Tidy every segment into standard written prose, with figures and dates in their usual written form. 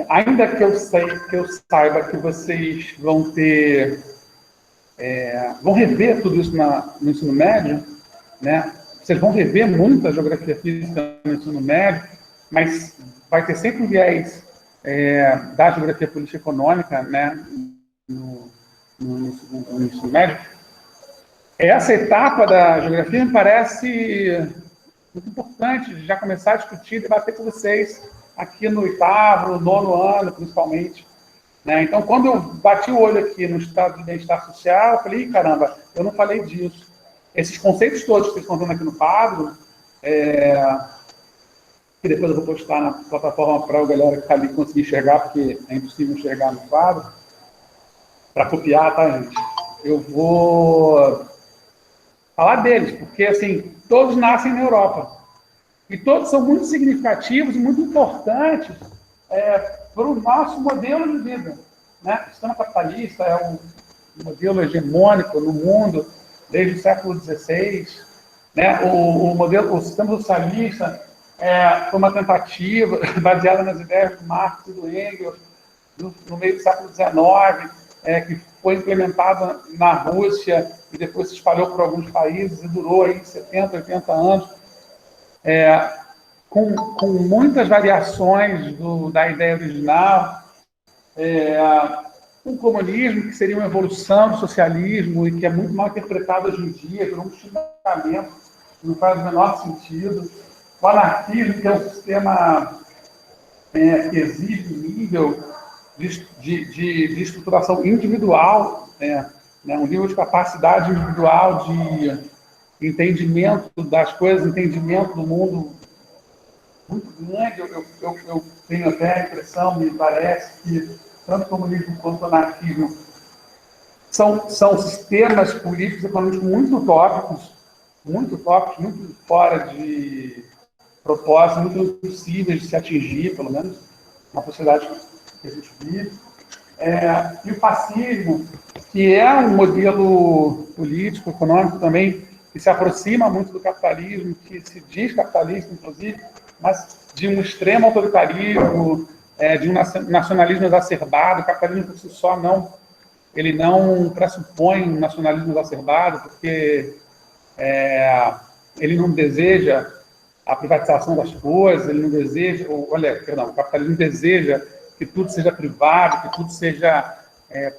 Ainda que eu saiba que vocês vão ter, vão rever tudo isso no ensino médio, né? Vocês vão rever muito a geografia física no ensino médio, mas vai ter sempre um viés da geografia política e econômica, né? No ensino médio. Essa etapa da geografia me parece muito importante já começar a discutir e debater com vocês aqui no oitavo, no nono ano, principalmente. Né? Então, quando eu bati o olho aqui no estado de bem-estar social, eu falei, caramba, eu não falei disso. Esses conceitos todos que vocês estão vendo aqui no quadro, que depois eu vou postar na plataforma para a galera que está ali conseguir enxergar, porque é impossível enxergar no quadro, para copiar, tá, gente? Eu vou falar deles, porque, assim, todos nascem na Europa. E todos são muito significativos e muito importantes para o nosso modelo de vida. Né? O sistema capitalista é um modelo hegemônico no mundo desde o século XVI. Né? O sistema socialista foi uma tentativa baseada nas ideias do Marx e do Engels no meio do século XIX, que foi implementada na Rússia e depois se espalhou por alguns países e durou aí 70, 80 anos. Com muitas variações da ideia original, um comunismo que seria uma evolução do socialismo e que é muito mal interpretado hoje em dia, por um xingamento que não faz o menor sentido. O anarquismo, que é um sistema que exige nível de estruturação individual, um nível de capacidade individual de entendimento das coisas, entendimento do mundo muito grande. Eu tenho até a impressão, me parece, que tanto o comunismo quanto o anarquismo são sistemas políticos e econômicos muito utópicos, muito fora de propósito, muito impossíveis de se atingir, pelo menos na sociedade que a gente vive. E o fascismo, que é um modelo político, econômico também, que se aproxima muito do capitalismo, que se diz capitalista, inclusive, mas de um extremo autoritarismo, de um nacionalismo exacerbado. O capitalismo por si só ele não pressupõe um nacionalismo exacerbado, porque ele não deseja a privatização das coisas, ele não deseja, o capitalismo deseja que tudo seja privado, que tudo seja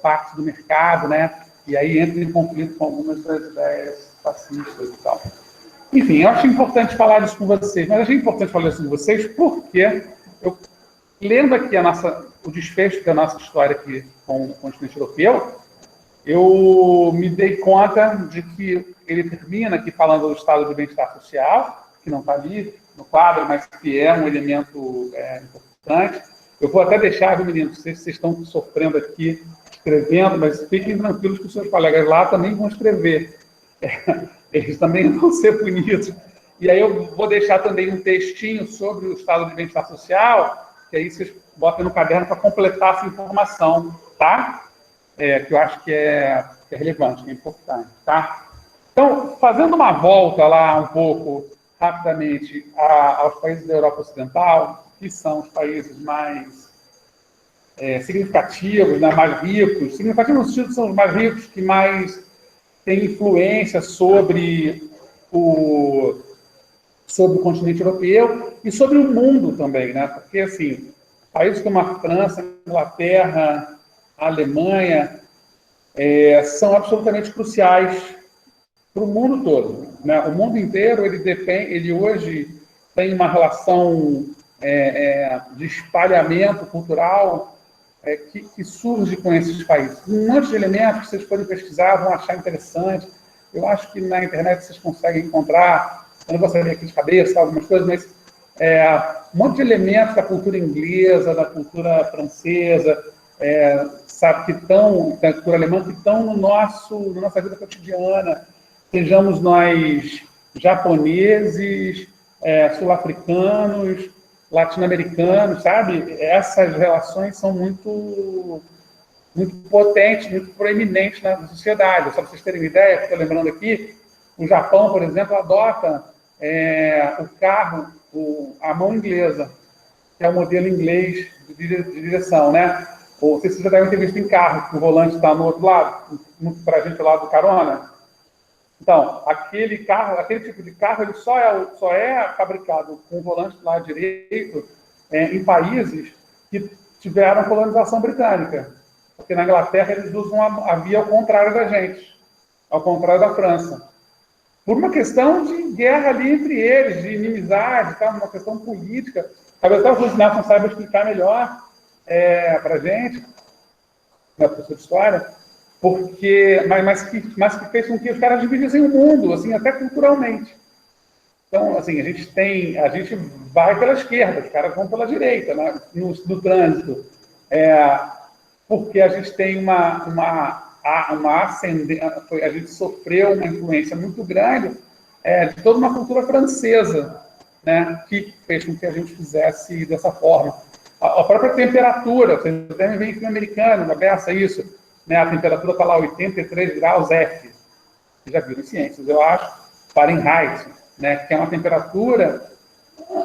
parte do mercado, né? E aí entra em conflito com algumas das ideias fascistas e tal. Enfim, eu acho importante falar disso com vocês, mas achei importante falar isso com vocês porque lendo aqui o desfecho da nossa história aqui com o continente europeu, eu me dei conta de que ele termina aqui falando do estado de bem-estar social, que não está ali no quadro, mas que é um elemento importante. Eu vou até deixar, viu, meninos, não sei se vocês estão sofrendo aqui, escrevendo, mas fiquem tranquilos que os seus colegas lá também vão escrever. Eles também vão ser punidos. E aí eu vou deixar também um textinho sobre o estado de bem-estar social, que aí vocês botam no caderno para completar essa informação, tá? Que eu acho que é relevante, que é importante, tá? Então, fazendo uma volta lá um pouco, rapidamente, aos países da Europa Ocidental, que são os países mais significativos, né, mais ricos. Significativos no sentido que são os mais ricos, que mais têm influência sobre o continente europeu e sobre o mundo também, né? Porque, assim, países como a França, a Inglaterra, a Alemanha, são absolutamente cruciais para o mundo todo, né? O mundo inteiro, ele hoje tem uma relação de espalhamento cultural que surge com esses países. Um monte de elementos que vocês forem pesquisar vão achar interessante. Eu acho que na internet vocês conseguem encontrar, eu não vou saber aqui de cabeça algumas coisas, mas um monte de elementos da cultura inglesa, da cultura francesa, sabe, da cultura alemã, que estão na nossa vida cotidiana. Sejamos nós japoneses, sul-africanos, latino-americanos, sabe? Essas relações são muito potentes, muito proeminentes na sociedade. Só para vocês terem uma ideia, estou lembrando aqui, o Japão, por exemplo, adota o carro, a mão inglesa. que é o modelo inglês de direção, né? Ou vocês já devem ter visto em carro, que o volante está no outro lado, para a gente do lado do carona. Então, aquele tipo de carro, ele só é fabricado com o volante do lado direito em países que tiveram colonização britânica. Porque na Inglaterra eles usam a via ao contrário da gente, ao contrário da França. Por uma questão de guerra ali entre eles, de inimizade, tá? Uma questão política. Talvez até o José Nelson saiba explicar melhor para a gente, na professora de história, porque, mas que fez com que os caras dividissem o mundo, assim, até culturalmente. Então, assim, a gente vai pela esquerda, os caras vão pela direita, né, no trânsito, porque a gente tem a gente sofreu uma influência muito grande de toda uma cultura francesa, né, que fez com que a gente fizesse dessa forma. A própria temperatura, vocês devem ver em filme americano, na beça isso, né, a temperatura está lá 83 graus F, vocês já viram em ciências, eu acho, Fahrenheit, né, que é uma temperatura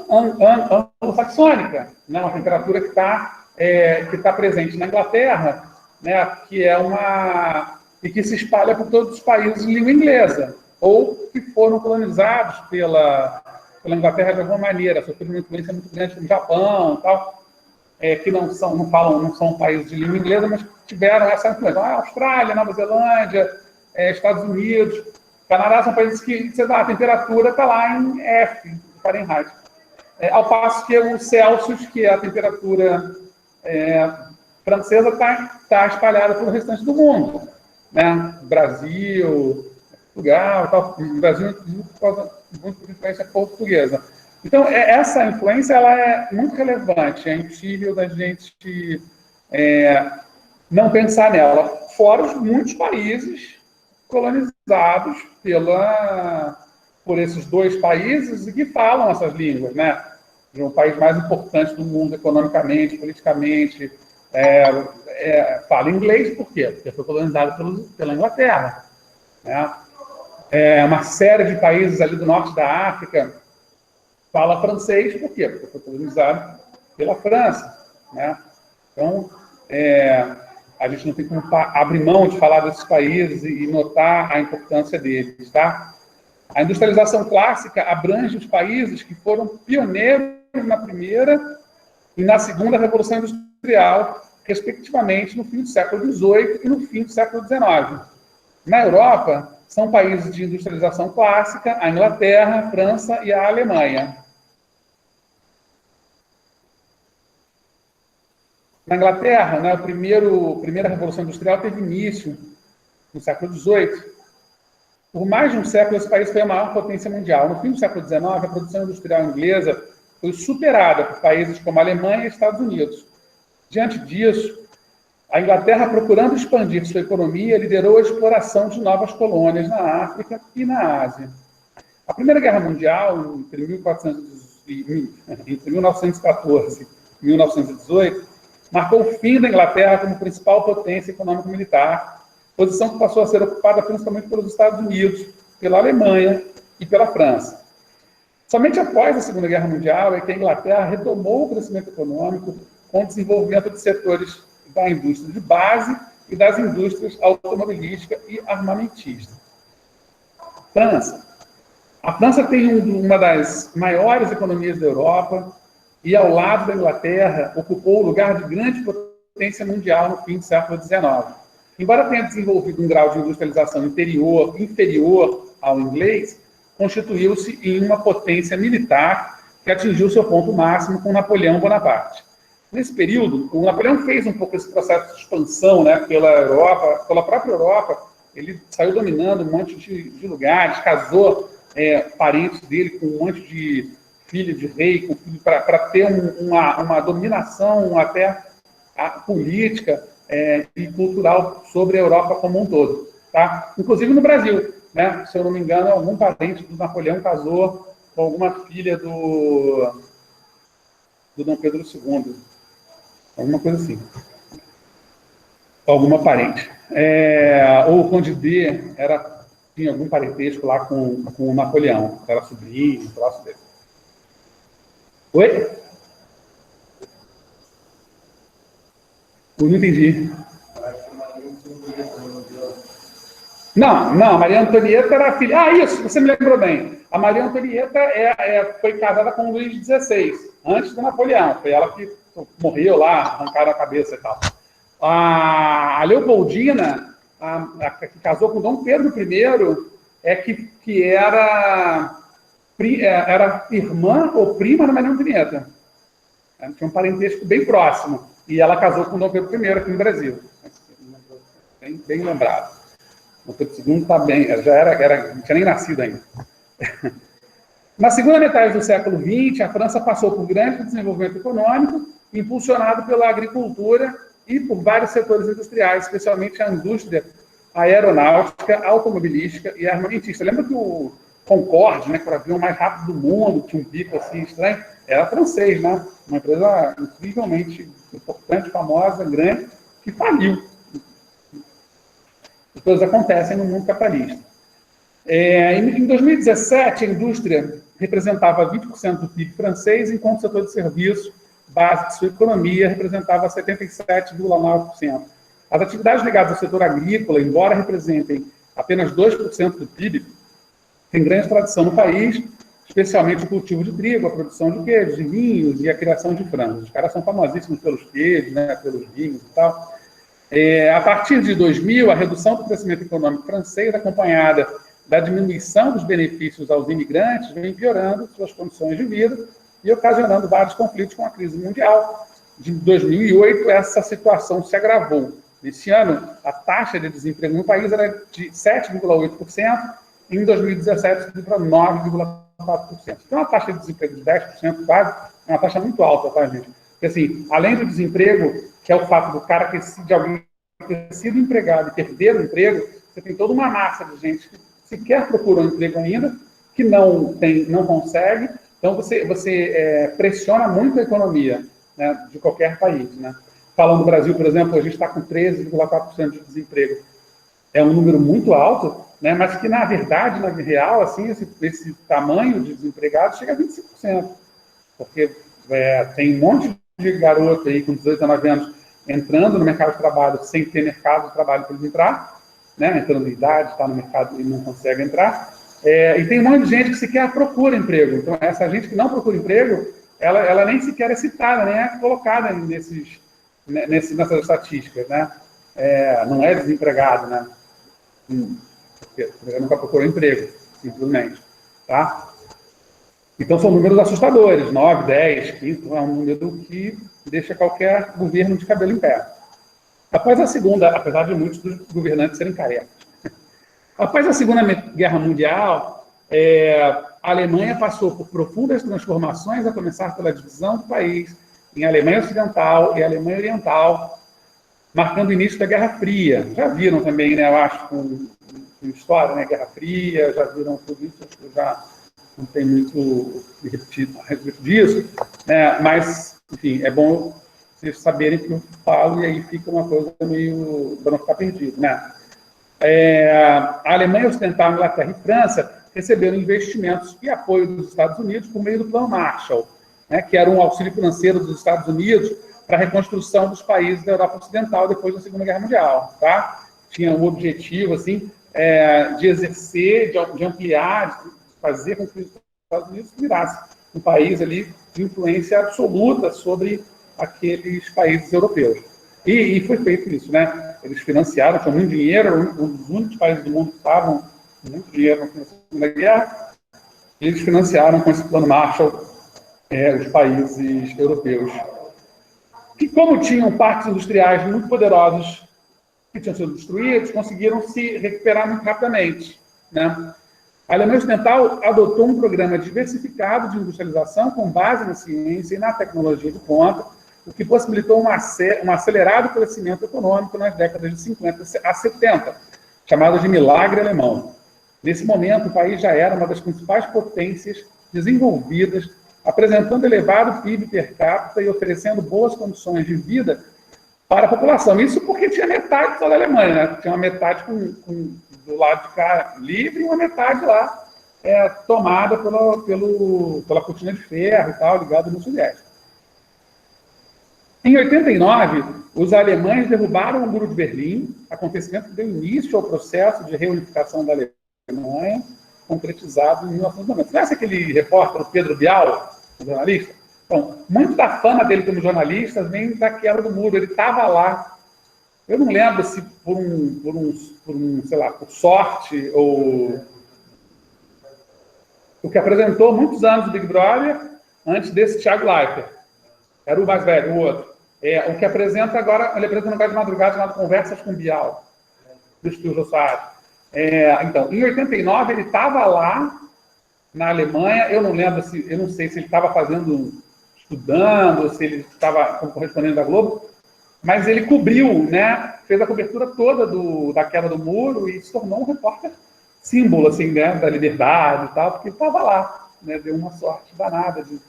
anglo-saxônica, né, uma temperatura que está presente na Inglaterra, né, e que se espalha por todos os países de língua inglesa, ou que foram colonizados pela Inglaterra de alguma maneira, sofreram uma influência muito grande no Japão e tal, que não são países de língua inglesa, mas tiveram essa influência. Austrália, Nova Zelândia, Estados Unidos, Canadá são países que a temperatura está lá em F, Fahrenheit. Ao passo que o Celsius, que é a temperatura francesa, está espalhada pelo restante do mundo, né? Brasil, Portugal, tal. O Brasil muito por influência portuguesa. Então, essa influência ela é muito relevante, é impossível da gente não pensar nela. Fora os muitos países colonizados por esses dois países e que falam essas línguas, né? O país mais importante do mundo economicamente, politicamente, fala inglês, por quê? Porque foi colonizado pela Inglaterra, né? Uma série de países ali do norte da África fala francês, por quê? Porque foi colonizado pela França, né? Então, a gente não tem como abrir mão de falar desses países e notar a importância deles, tá? A industrialização clássica abrange os países que foram pioneiros na primeira e na segunda Revolução Industrial, respectivamente, no fim do século XVIII e no fim do século XIX. Na Europa, são países de industrialização clássica, a Inglaterra, a França e a Alemanha. Na Inglaterra, né, a primeira Revolução Industrial teve início no século XVIII. Por mais de um século, esse país foi a maior potência mundial. No fim do século XIX, a produção industrial inglesa foi superada por países como a Alemanha e Estados Unidos. Diante disso, a Inglaterra, procurando expandir sua economia, liderou a exploração de novas colônias na África e na Ásia. A Primeira Guerra Mundial, entre 1914 e 1918, marcou o fim da Inglaterra como principal potência econômico-militar, posição que passou a ser ocupada principalmente pelos Estados Unidos, pela Alemanha e pela França. Somente após a Segunda Guerra Mundial é que a Inglaterra retomou o crescimento econômico com o desenvolvimento de setores da indústria de base e das indústrias automobilística e armamentista. França. A França tem uma das maiores economias da Europa e, ao lado da Inglaterra, ocupou o lugar de grande potência mundial no fim do século XIX. Embora tenha desenvolvido um grau de industrialização inferior ao inglês, constituiu-se em uma potência militar que atingiu seu ponto máximo com Napoleão Bonaparte. Nesse período, o Napoleão fez um pouco esse processo de expansão, né, pela Europa, pela própria Europa. Ele saiu dominando um monte de lugares, casou parentes dele com um monte de filho de rei, para ter uma dominação até política e cultural sobre a Europa como um todo, tá? Inclusive no Brasil, né? Se eu não me engano, algum parente do Napoleão casou com alguma filha do Dom Pedro II, alguma coisa assim, alguma parente. Ou o Conde D tinha algum parentesco lá com o Napoleão, era sobrinho, próximo dele. Oi? Eu não entendi. Não, a Maria Antonieta era a filha... Ah, isso, você me lembrou bem. A Maria Antonieta foi casada com o Luís XVI, antes do Napoleão. Foi ela que morreu lá, arrancaram a cabeça e tal. A Leopoldina, que casou com Dom Pedro I, que era irmã ou prima da Maria Antonieta. Tinha um parentesco bem próximo. E ela casou com Dom Pedro I aqui no Brasil. Bem lembrado. O Pedro II está bem, não tinha nem nascido ainda. Na segunda metade do século XX, a França passou por grande desenvolvimento econômico, impulsionado pela agricultura e por vários setores industriais, especialmente a indústria aeronáutica, automobilística e armamentista. Lembra que o Concorde, né, que era o avião mais rápido do mundo, tinha um bico assim estranho, era francês, né? Uma empresa incrivelmente importante, famosa, grande, que faliu. As coisas acontecem no mundo capitalista. Em 2017, a indústria representava 20% do PIB francês, enquanto o setor de serviços, base de sua economia, representava 77,9%. As atividades ligadas ao setor agrícola, embora representem apenas 2% do PIB, têm grande tradição no país, especialmente o cultivo de trigo, a produção de queijos, de vinhos e a criação de frangos. Os caras são famosíssimos pelos queijos, né, pelos vinhos e tal. A partir de 2000, a redução do crescimento econômico francês, acompanhada da diminuição dos benefícios aos imigrantes, vem piorando suas condições de vida e ocasionando vários conflitos com a crise mundial. De 2008, essa situação se agravou. Nesse ano, a taxa de desemprego no país era de 7,8%, e em 2017 subiu para 9,4%. Então, a taxa de desemprego de 10% quase é uma taxa muito alta, tá, gente? Porque, assim, além do desemprego, que é o fato do cara de alguém ter sido empregado e perder o emprego, você tem toda uma massa de gente que sequer procura um emprego ainda, que não consegue. Então, você pressiona muito a economia, né, de qualquer país, né? Falando do Brasil, por exemplo, a gente está com 13,4% de desemprego. É um número muito alto, né, mas que, na verdade, na real, assim, esse tamanho de desempregados chega a 25%. Porque tem um monte de garoto aí com 18, 19 anos entrando no mercado de trabalho sem ter mercado de trabalho para eles entrar, né, entrando em idade, está no mercado e não consegue entrar. E tem um monte de gente que sequer procura emprego. Então, essa gente que não procura emprego, ela nem sequer é citada, nem é colocada nessas estatísticas, né? Não é desempregado, né? Porque nunca procurou emprego, simplesmente. Tá? Então, são números assustadores, 9, 10, 15, é um número que deixa qualquer governo de cabelo em pé. Após a segunda, apesar de muitos dos governantes serem carecas, após a Segunda Guerra Mundial, a Alemanha passou por profundas transformações, a começar pela divisão do país em Alemanha Ocidental e Alemanha Oriental, marcando o início da Guerra Fria. Já viram também, né, eu acho, com história, né, Guerra Fria, já viram tudo isso, acho que já não tem muito a respeito disso, né, mas, enfim, é bom vocês saberem que eu falo e aí fica uma coisa meio para não ficar perdido, né? A Alemanha Ocidental, Inglaterra e França receberam investimentos e apoio dos Estados Unidos por meio do Plano Marshall, né, que era um auxílio financeiro dos Estados Unidos para a reconstrução dos países da Europa Ocidental depois da Segunda Guerra Mundial. Tá? Tinha um objetivo assim, de exercer, de ampliar, de fazer com que os Estados Unidos virasse um país ali de influência absoluta sobre aqueles países europeus. E foi feito isso, né? Eles financiaram, tinham muito dinheiro, um dos únicos países do mundo que estavam com muito dinheiro na Segunda Guerra, e eles financiaram com esse plano Marshall os países europeus. Que, como tinham parques industriais muito poderosos que tinham sido destruídos, conseguiram se recuperar muito rapidamente, né? A Alemanha Ocidental adotou um programa diversificado de industrialização com base na ciência e na tecnologia de ponta, o que possibilitou um acelerado crescimento econômico nas décadas de 50 a 70, chamado de milagre alemão. Nesse momento, o país já era uma das principais potências desenvolvidas, apresentando elevado PIB per capita e oferecendo boas condições de vida para a população. Isso porque tinha metade só da Alemanha, né? Tinha uma metade do lado de cá livre e uma metade lá tomada pela cortina de ferro e tal, ligada no Sudeste. Em 89, os alemães derrubaram o Muro de Berlim, acontecimento que deu início ao processo de reunificação da Alemanha, concretizado em 1990. Você conhece aquele repórter, o Pedro Bial, jornalista? Então, muito da fama dele como jornalista vem da queda do muro. Ele estava lá. Eu não lembro se sei lá, por sorte ou... O que apresentou muitos anos o Big Brother, antes desse Thiago Leifert. Era o mais velho, o outro. O que apresenta agora, ele apresenta um negócio de madrugada chamado Conversas com Bial, do Estúdio Jô Soares. Então, em 89, ele estava lá na Alemanha. Eu não sei se ele estava estudando, ou se ele estava como correspondente da Globo, mas ele cobriu, né, fez a cobertura toda da queda do muro e se tornou um repórter símbolo, assim, né, da liberdade e tal, porque ele estava lá, né, deu uma sorte danada de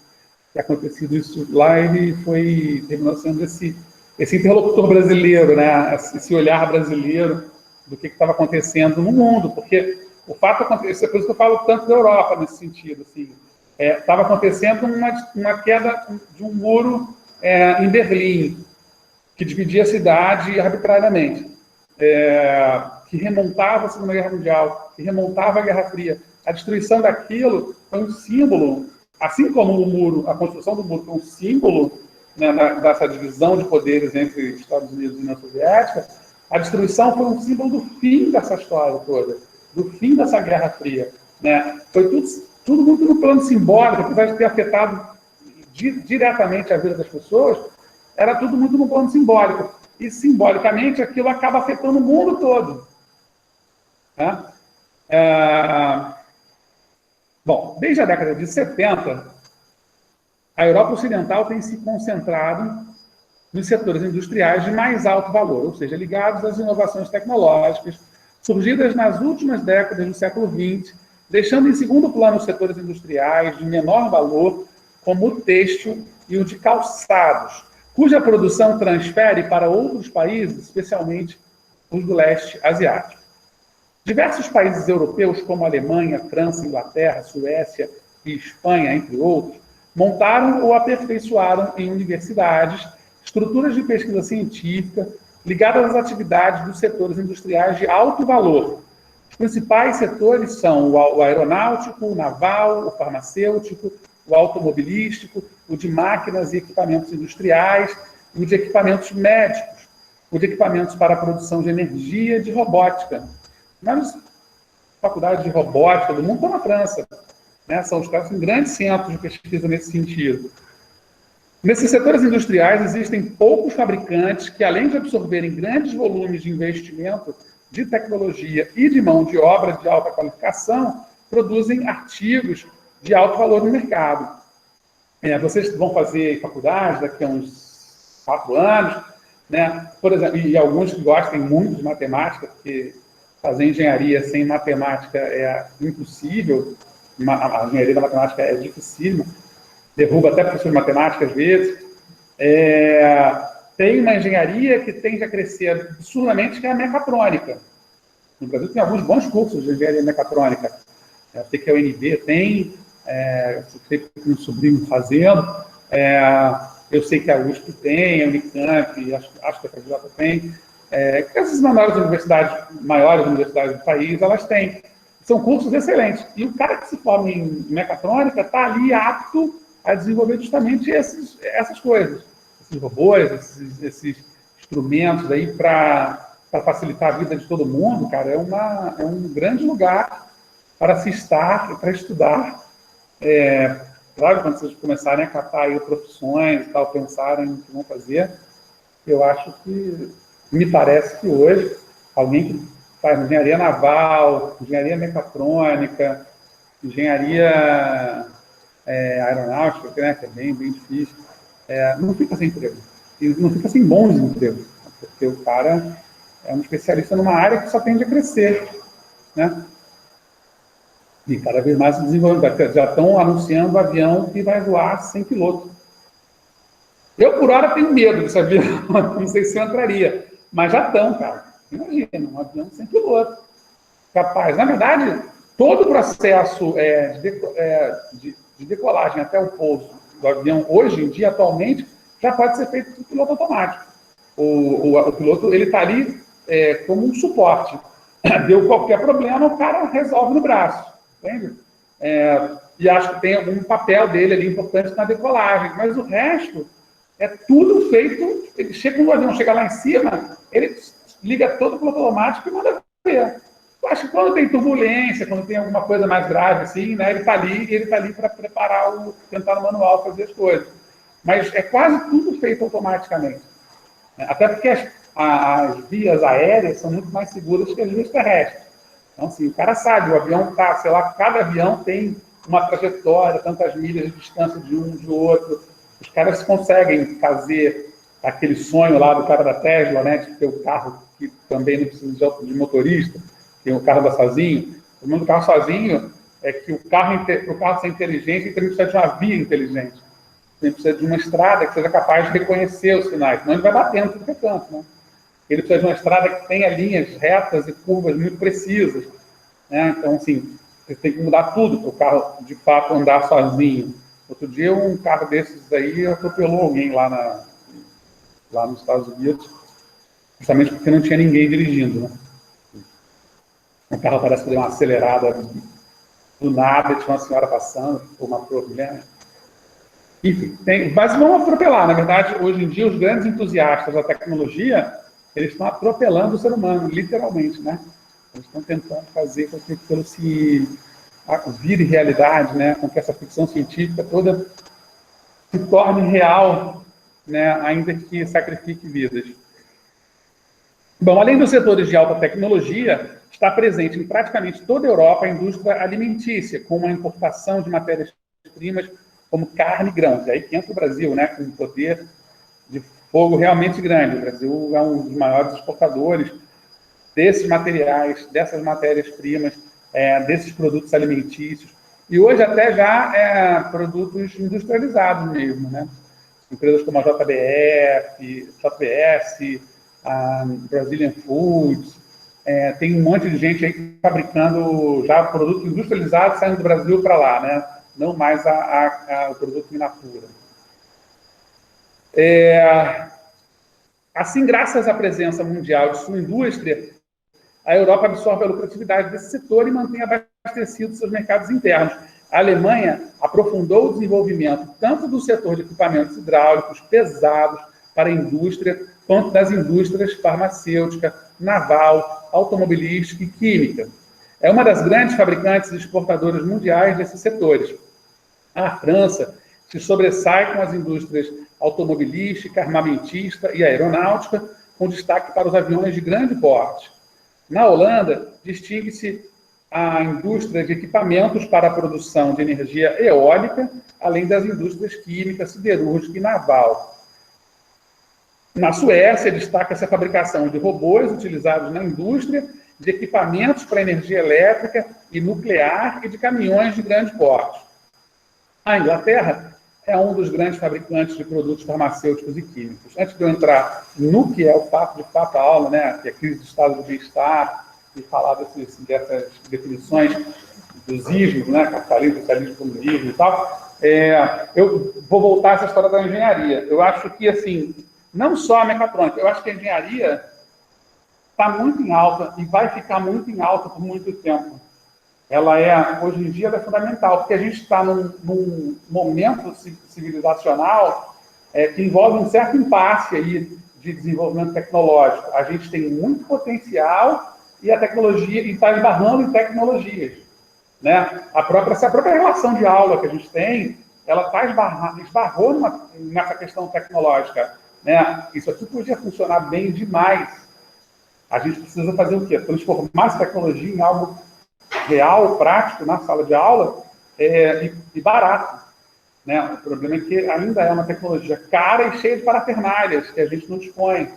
ter acontecido isso lá. Ele terminou sendo esse interlocutor brasileiro, né, esse olhar brasileiro do que estava acontecendo no mundo, porque o fato aconteceu, por isso que eu falo tanto da Europa nesse sentido, assim, estava acontecendo uma queda de um muro em Berlim, que dividia a cidade arbitrariamente, que remontava a Segunda Guerra Mundial, que remontava a Guerra Fria. A destruição daquilo foi um símbolo, assim como o muro, a construção do muro foi um símbolo, né, dessa divisão de poderes entre Estados Unidos e União Soviética. A destruição foi um símbolo do fim dessa história toda, do fim dessa Guerra Fria, né? Foi tudo muito no plano simbólico, apesar de ter afetado diretamente a vida das pessoas, era tudo muito no plano simbólico. E, simbolicamente, aquilo acaba afetando o mundo todo. Né? Bom, desde a década de 70, a Europa Ocidental tem se concentrado nos setores industriais de mais alto valor, ou seja, ligados às inovações tecnológicas, surgidas nas últimas décadas do século XX, deixando em segundo plano os setores industriais de menor valor, como o têxtil e o de calçados, cuja produção transfere para outros países, especialmente os do leste asiático. Diversos países europeus, como Alemanha, França, Inglaterra, Suécia e Espanha, entre outros, montaram ou aperfeiçoaram em universidades estruturas de pesquisa científica ligadas às atividades dos setores industriais de alto valor. Os principais setores são o aeronáutico, o naval, o farmacêutico, o automobilístico, o de máquinas e equipamentos industriais, e o de equipamentos médicos, o de equipamentos para a produção de energia e de robótica. As faculdades de robótica do mundo estão na França, né? São grandes centros de pesquisa nesse sentido. Nesses setores industriais existem poucos fabricantes que, além de absorverem grandes volumes de investimento de tecnologia e de mão de obra de alta qualificação, produzem artigos de alto valor no mercado. Vocês vão fazer faculdade daqui a uns 4 anos, né? Por exemplo, e alguns que gostem muito de matemática, porque fazer engenharia sem matemática é impossível, a engenharia da matemática é dificílima, derruba até professor de matemática às vezes. Tem uma engenharia que tende a crescer absurdamente, que é a mecatrônica. No Brasil tem alguns bons cursos de engenharia mecatrônica. A TQUNB tem, eu sei que tem um sobrinho fazendo, eu sei que a USP tem, a Unicamp, acho que a FJ tem. Essas maiores universidades do país, elas têm. São cursos excelentes. E o cara que se forma em mecatrônica está ali apto a desenvolver justamente essas coisas. Esses robôs, esses instrumentos aí para facilitar a vida de todo mundo, cara, é um grande lugar para se estar e para estudar. Claro, quando vocês começarem a catar aí profissões e tal, pensarem o que vão fazer, eu acho que, me parece que hoje, alguém que faz engenharia naval, engenharia mecatrônica, engenharia aeronáutica, né, que é bem difícil, não fica sem emprego. E não fica sem bons empregos, porque o cara é um especialista numa área que só tende a crescer, né? E cada vez mais se desenvolvendo. Já estão anunciando o avião que vai voar sem piloto. Eu, por hora, tenho medo desse avião. Não sei se eu entraria. Mas já estão, cara. Imagina, um avião sem piloto. Capaz. Na verdade, todo o processo de decolagem até o pouso do avião, hoje em dia, atualmente, já pode ser feito por piloto automático. O piloto ele está ali como um suporte. Deu qualquer problema, o cara resolve no braço, entende? E acho que tem algum papel dele ali importante na decolagem, mas o resto é tudo feito. Ele chega no avião, chega lá em cima, ele liga todo o piloto automático e manda ver. Eu acho que quando tem turbulência, quando tem alguma coisa mais grave assim, né, ele está ali para preparar tentar no manual fazer as coisas. Mas é quase tudo feito automaticamente. Até porque as vias aéreas são muito mais seguras que as vias terrestres. Então, assim, o cara sabe, o avião está, sei lá, cada avião tem uma trajetória, tantas milhas de distância de um, de outro. Os caras conseguem fazer aquele sonho lá do cara da Tesla, né, de ter o carro que também não precisa de motorista, tem o carro da sozinho. O mundo do carro sozinho é que o carro ser inteligente, ele precisa de uma via inteligente. Ele precisa de uma estrada que seja capaz de reconhecer os sinais, senão ele vai batendo tudo que é canto, né? Ele precisa de uma estrada que tenha linhas retas e curvas muito precisas, né? Então, assim, você tem que mudar tudo para o carro, de fato, andar sozinho. Outro dia, um carro desses aí atropelou alguém lá nos Estados Unidos, justamente porque não tinha ninguém dirigindo, né? O carro parece que deu uma acelerada do nada, tinha uma senhora passando, ou uma mulher. Enfim, mas vão atropelar. Na verdade, hoje em dia, os grandes entusiastas da tecnologia, eles estão atropelando o ser humano, literalmente, né? Eles estão tentando fazer com que aquilo se vire realidade, né? Com que essa ficção científica toda se torne real, né? Ainda que sacrifique vidas. Bom, além dos setores de alta tecnologia, está presente em praticamente toda a Europa a indústria alimentícia, com uma importação de matérias-primas como carne e grãos. É aí que entra o Brasil, né, com um poder de fogo realmente grande. O Brasil é um dos maiores exportadores desses materiais, dessas matérias-primas, desses produtos alimentícios. E hoje até já produtos industrializados mesmo, né? Empresas como a JBS, a Brazilian Foods, tem um monte de gente aí fabricando já produtos industrializados saindo do Brasil para lá, né? Não mais o produto in natura. Assim, graças à presença mundial de sua indústria, a Europa absorve a lucratividade desse setor e mantém abastecidos seus mercados internos. A Alemanha aprofundou o desenvolvimento tanto do setor de equipamentos hidráulicos pesados para a indústria, quanto das indústrias farmacêutica, naval, automobilística e química. É uma das grandes fabricantes e exportadoras mundiais desses setores. A França se sobressai com as indústrias automobilística, armamentista e aeronáutica, com destaque para os aviões de grande porte. Na Holanda, distingue-se a indústria de equipamentos para a produção de energia eólica, além das indústrias química, siderúrgica e naval. Na Suécia, destaca-se a fabricação de robôs utilizados na indústria, de equipamentos para energia elétrica e nuclear e de caminhões de grande porte. A Inglaterra é um dos grandes fabricantes de produtos farmacêuticos e químicos. Antes de eu entrar no que é o fato da aula, né, que é a crise do estado do bem-estar, e falar dessas definições dos ismos, né, capitalismo, socialismo, comunismo e tal, eu vou voltar a essa história da engenharia. Eu acho que, assim, não só a mecatrônica, eu acho que a engenharia está muito em alta e vai ficar muito em alta por muito tempo. Hoje em dia, ela é fundamental, porque a gente está num momento civilizacional que envolve um certo impasse aí de desenvolvimento tecnológico. A gente tem muito potencial e a tecnologia está esbarrando em tecnologias, né? Essa própria relação de aula que a gente tem, ela esbarrou nessa questão tecnológica, né? Isso aqui podia funcionar bem demais. A gente precisa fazer o quê? Transformar essa tecnologia em algo real, prático, na sala de aula, e barato, né? O problema é que ainda é uma tecnologia cara e cheia de parafernálias, que a gente não dispõe.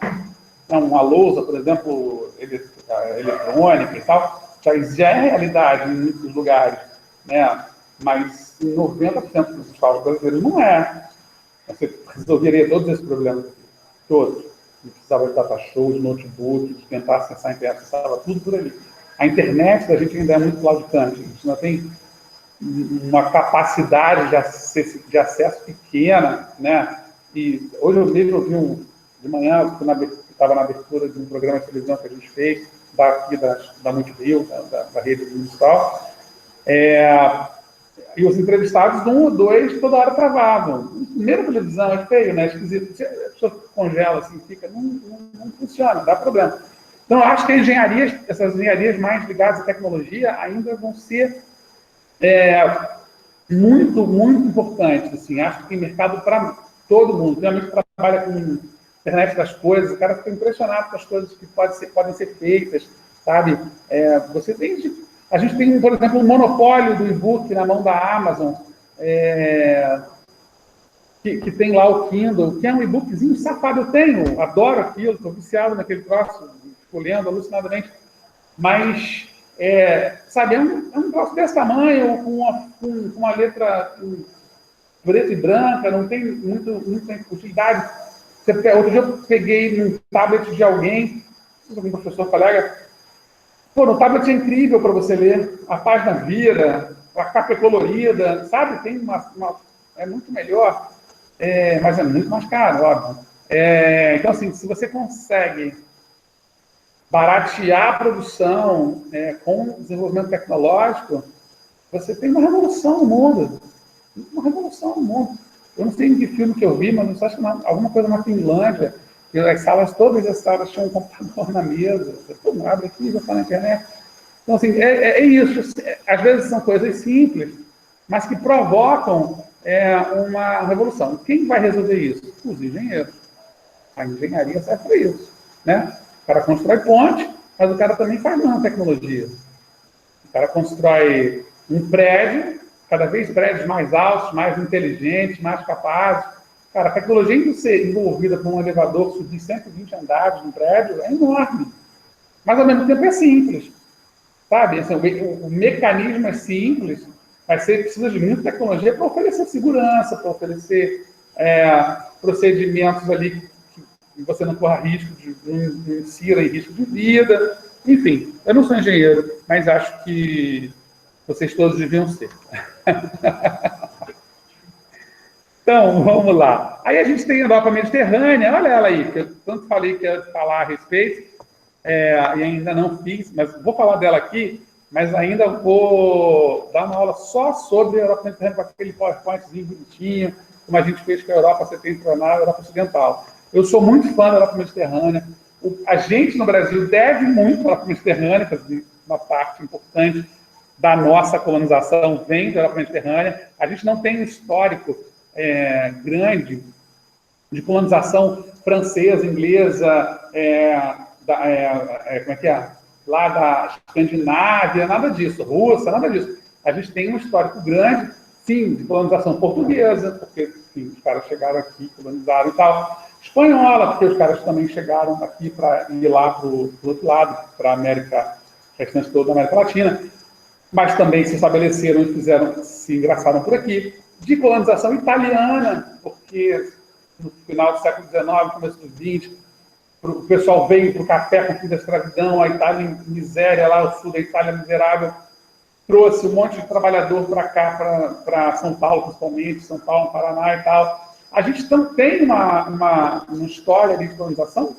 Então, uma lousa, por exemplo, eletrônica e tal, já é realidade em muitos lugares, né? Mas em 90% dos estados brasileiros não é. Você resolveria todos esses problemas aqui, todos. Não precisava de data show, de notebook, de tentar acessar a internet, estava tudo por ali. A internet da gente ainda é muito claudicante, a gente não tem uma capacidade de acesso pequena, né? e hoje eu mesmo vi de manhã, estava na abertura de um programa de televisão que a gente fez, daqui da Multirio, da rede municipal, e os entrevistados, um ou dois, toda hora travavam. Primeiro televisão é feio, né? Esquisito. Se a pessoa congela assim, fica, não funciona, dá problema. Então, eu acho que essas engenharias mais ligadas à tecnologia ainda vão ser muito, muito importantes. Assim. Acho que tem mercado para todo mundo. Tem amigo que trabalha com internet das coisas, o cara fica impressionado com as coisas que podem ser feitas, sabe? A gente tem, por exemplo, um monopólio do e-book na mão da Amazon, que tem lá o Kindle, que é um e-bookzinho safado. Eu tenho, adoro aquilo, estou viciado naquele troço, fico lendo alucinadamente. Mas, sabe, é um troço desse tamanho, com uma letra preta e branca, não tem muita utilidade. Outro dia eu peguei num tablet de alguém, algum professor, colega, no tablet é incrível para você ler, a página vira, a capa é colorida, sabe? Tem é muito melhor, mas é muito mais caro, óbvio. Então, assim, se você consegue baratear a produção com desenvolvimento tecnológico, você tem uma revolução no mundo. Uma revolução no mundo. Eu não sei em que filme que eu vi, mas acho que alguma coisa na Finlândia, que todas as salas tinham um computador na mesa. Você abre aqui, já está na internet. Então, assim, é isso. Às vezes são coisas simples, mas que provocam uma revolução. Quem vai resolver isso? Os engenheiros. A engenharia serve para isso. Né? O cara constrói ponte, mas o cara também faz nanotecnologia. O cara constrói um prédio, cada vez prédios mais altos, mais inteligentes, mais capazes. Cara, a tecnologia envolvida com um elevador subir 120 andares no prédio é enorme. Mas, ao mesmo tempo, é simples. Sabe? Assim, o mecanismo é simples, mas você precisa de muita tecnologia para oferecer segurança, para oferecer procedimentos ali que você não corra risco, não insira em risco de vida. Enfim, eu não sou engenheiro, mas acho que vocês todos deviam ser. Então, vamos lá. Aí a gente tem a Europa Mediterrânea, olha ela aí, que eu tanto falei que ia falar a respeito, e ainda não fiz, mas vou falar dela aqui, mas ainda vou dar uma aula só sobre a Europa Mediterrânea, com aquele PowerPointzinho bonitinho, como a gente fez com a Europa Setentrional e a Europa Ocidental. Eu sou muito fã da Europa Mediterrânea. A gente, no Brasil, deve muito à Europa Mediterrânea, porque uma parte importante da nossa colonização vem da Europa Mediterrânea. A gente não tem um histórico grande de colonização francesa, inglesa, como é que é? Lá da Escandinávia, nada disso, russa, nada disso. A gente tem um histórico grande, sim, de colonização portuguesa, porque enfim, os caras chegaram aqui, colonizaram e tal. Espanhola, porque os caras também chegaram aqui para ir lá para o outro lado, para a América, restante toda da América Latina, mas também se estabeleceram e se engraçaram por aqui. De colonização italiana, porque no final do século XIX, começo do XX, o pessoal veio para o café com o fim da escravidão, a Itália em miséria, lá o sul da Itália miserável, trouxe um monte de trabalhador para cá, para São Paulo, principalmente, São Paulo, Paraná e tal. A gente tem uma história de colonização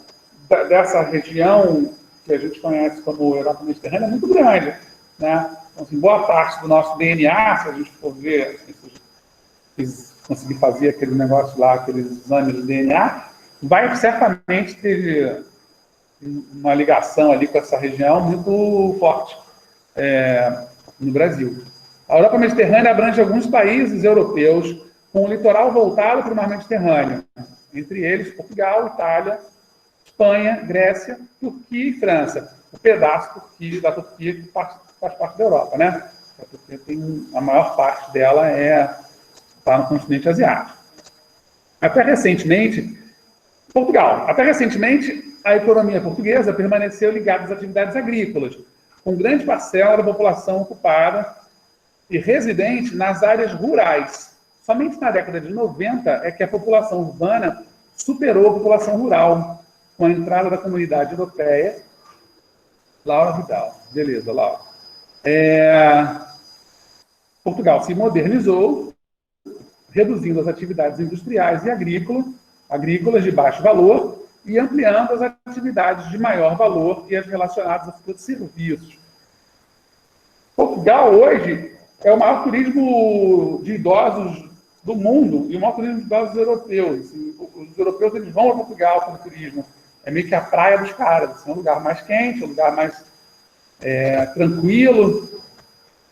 dessa região que a gente conhece como Europa Mediterrânea muito grande. Né? Então, assim, boa parte do nosso DNA, se a gente for ver, conseguir fazer aquele negócio lá, aqueles exames de DNA, vai certamente ter uma ligação ali com essa região muito forte no Brasil. A Europa Mediterrânea abrange alguns países europeus com o litoral voltado para o mar Mediterrâneo, entre eles Portugal, Itália, Espanha, Grécia, Turquia e França. O pedaço da Turquia que faz parte da Europa, né? A Turquia a maior parte dela está no continente asiático. Até recentemente, a economia portuguesa permaneceu ligada às atividades agrícolas, com grande parcela da população ocupada e residente nas áreas rurais. Somente na década de 90 é que a população urbana superou a população rural, com a entrada da Comunidade Europeia. Laura Vidal. Beleza, Laura. Portugal se modernizou, reduzindo as atividades industriais e agrícolas agrícolas de baixo valor e ampliando as atividades de maior valor e as relacionadas a setor de serviços. Portugal, hoje, é o maior turismo de idosos do mundo e o maior turismo de idosos europeus. Assim, os europeus eles vão a Portugal para o turismo. É meio que a praia dos caras. Assim, é um lugar mais quente, um lugar mais tranquilo,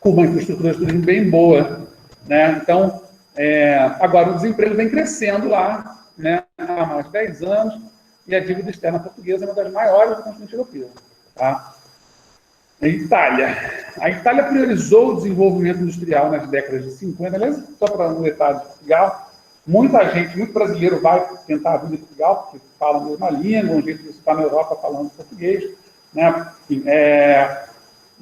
com uma infraestrutura de turismo bem boa. Né? Então, agora o desemprego vem crescendo lá, né, há mais de 10 anos, e a dívida externa portuguesa é uma das maiores do continente europeu. Tá? A Itália priorizou o desenvolvimento industrial nas décadas de 50, aliás, só para um detalhe de Portugal, muita gente, muito brasileiro vai tentar vir em Portugal, porque falam a mesma língua, um jeito de você estar na Europa falando português, né? Enfim,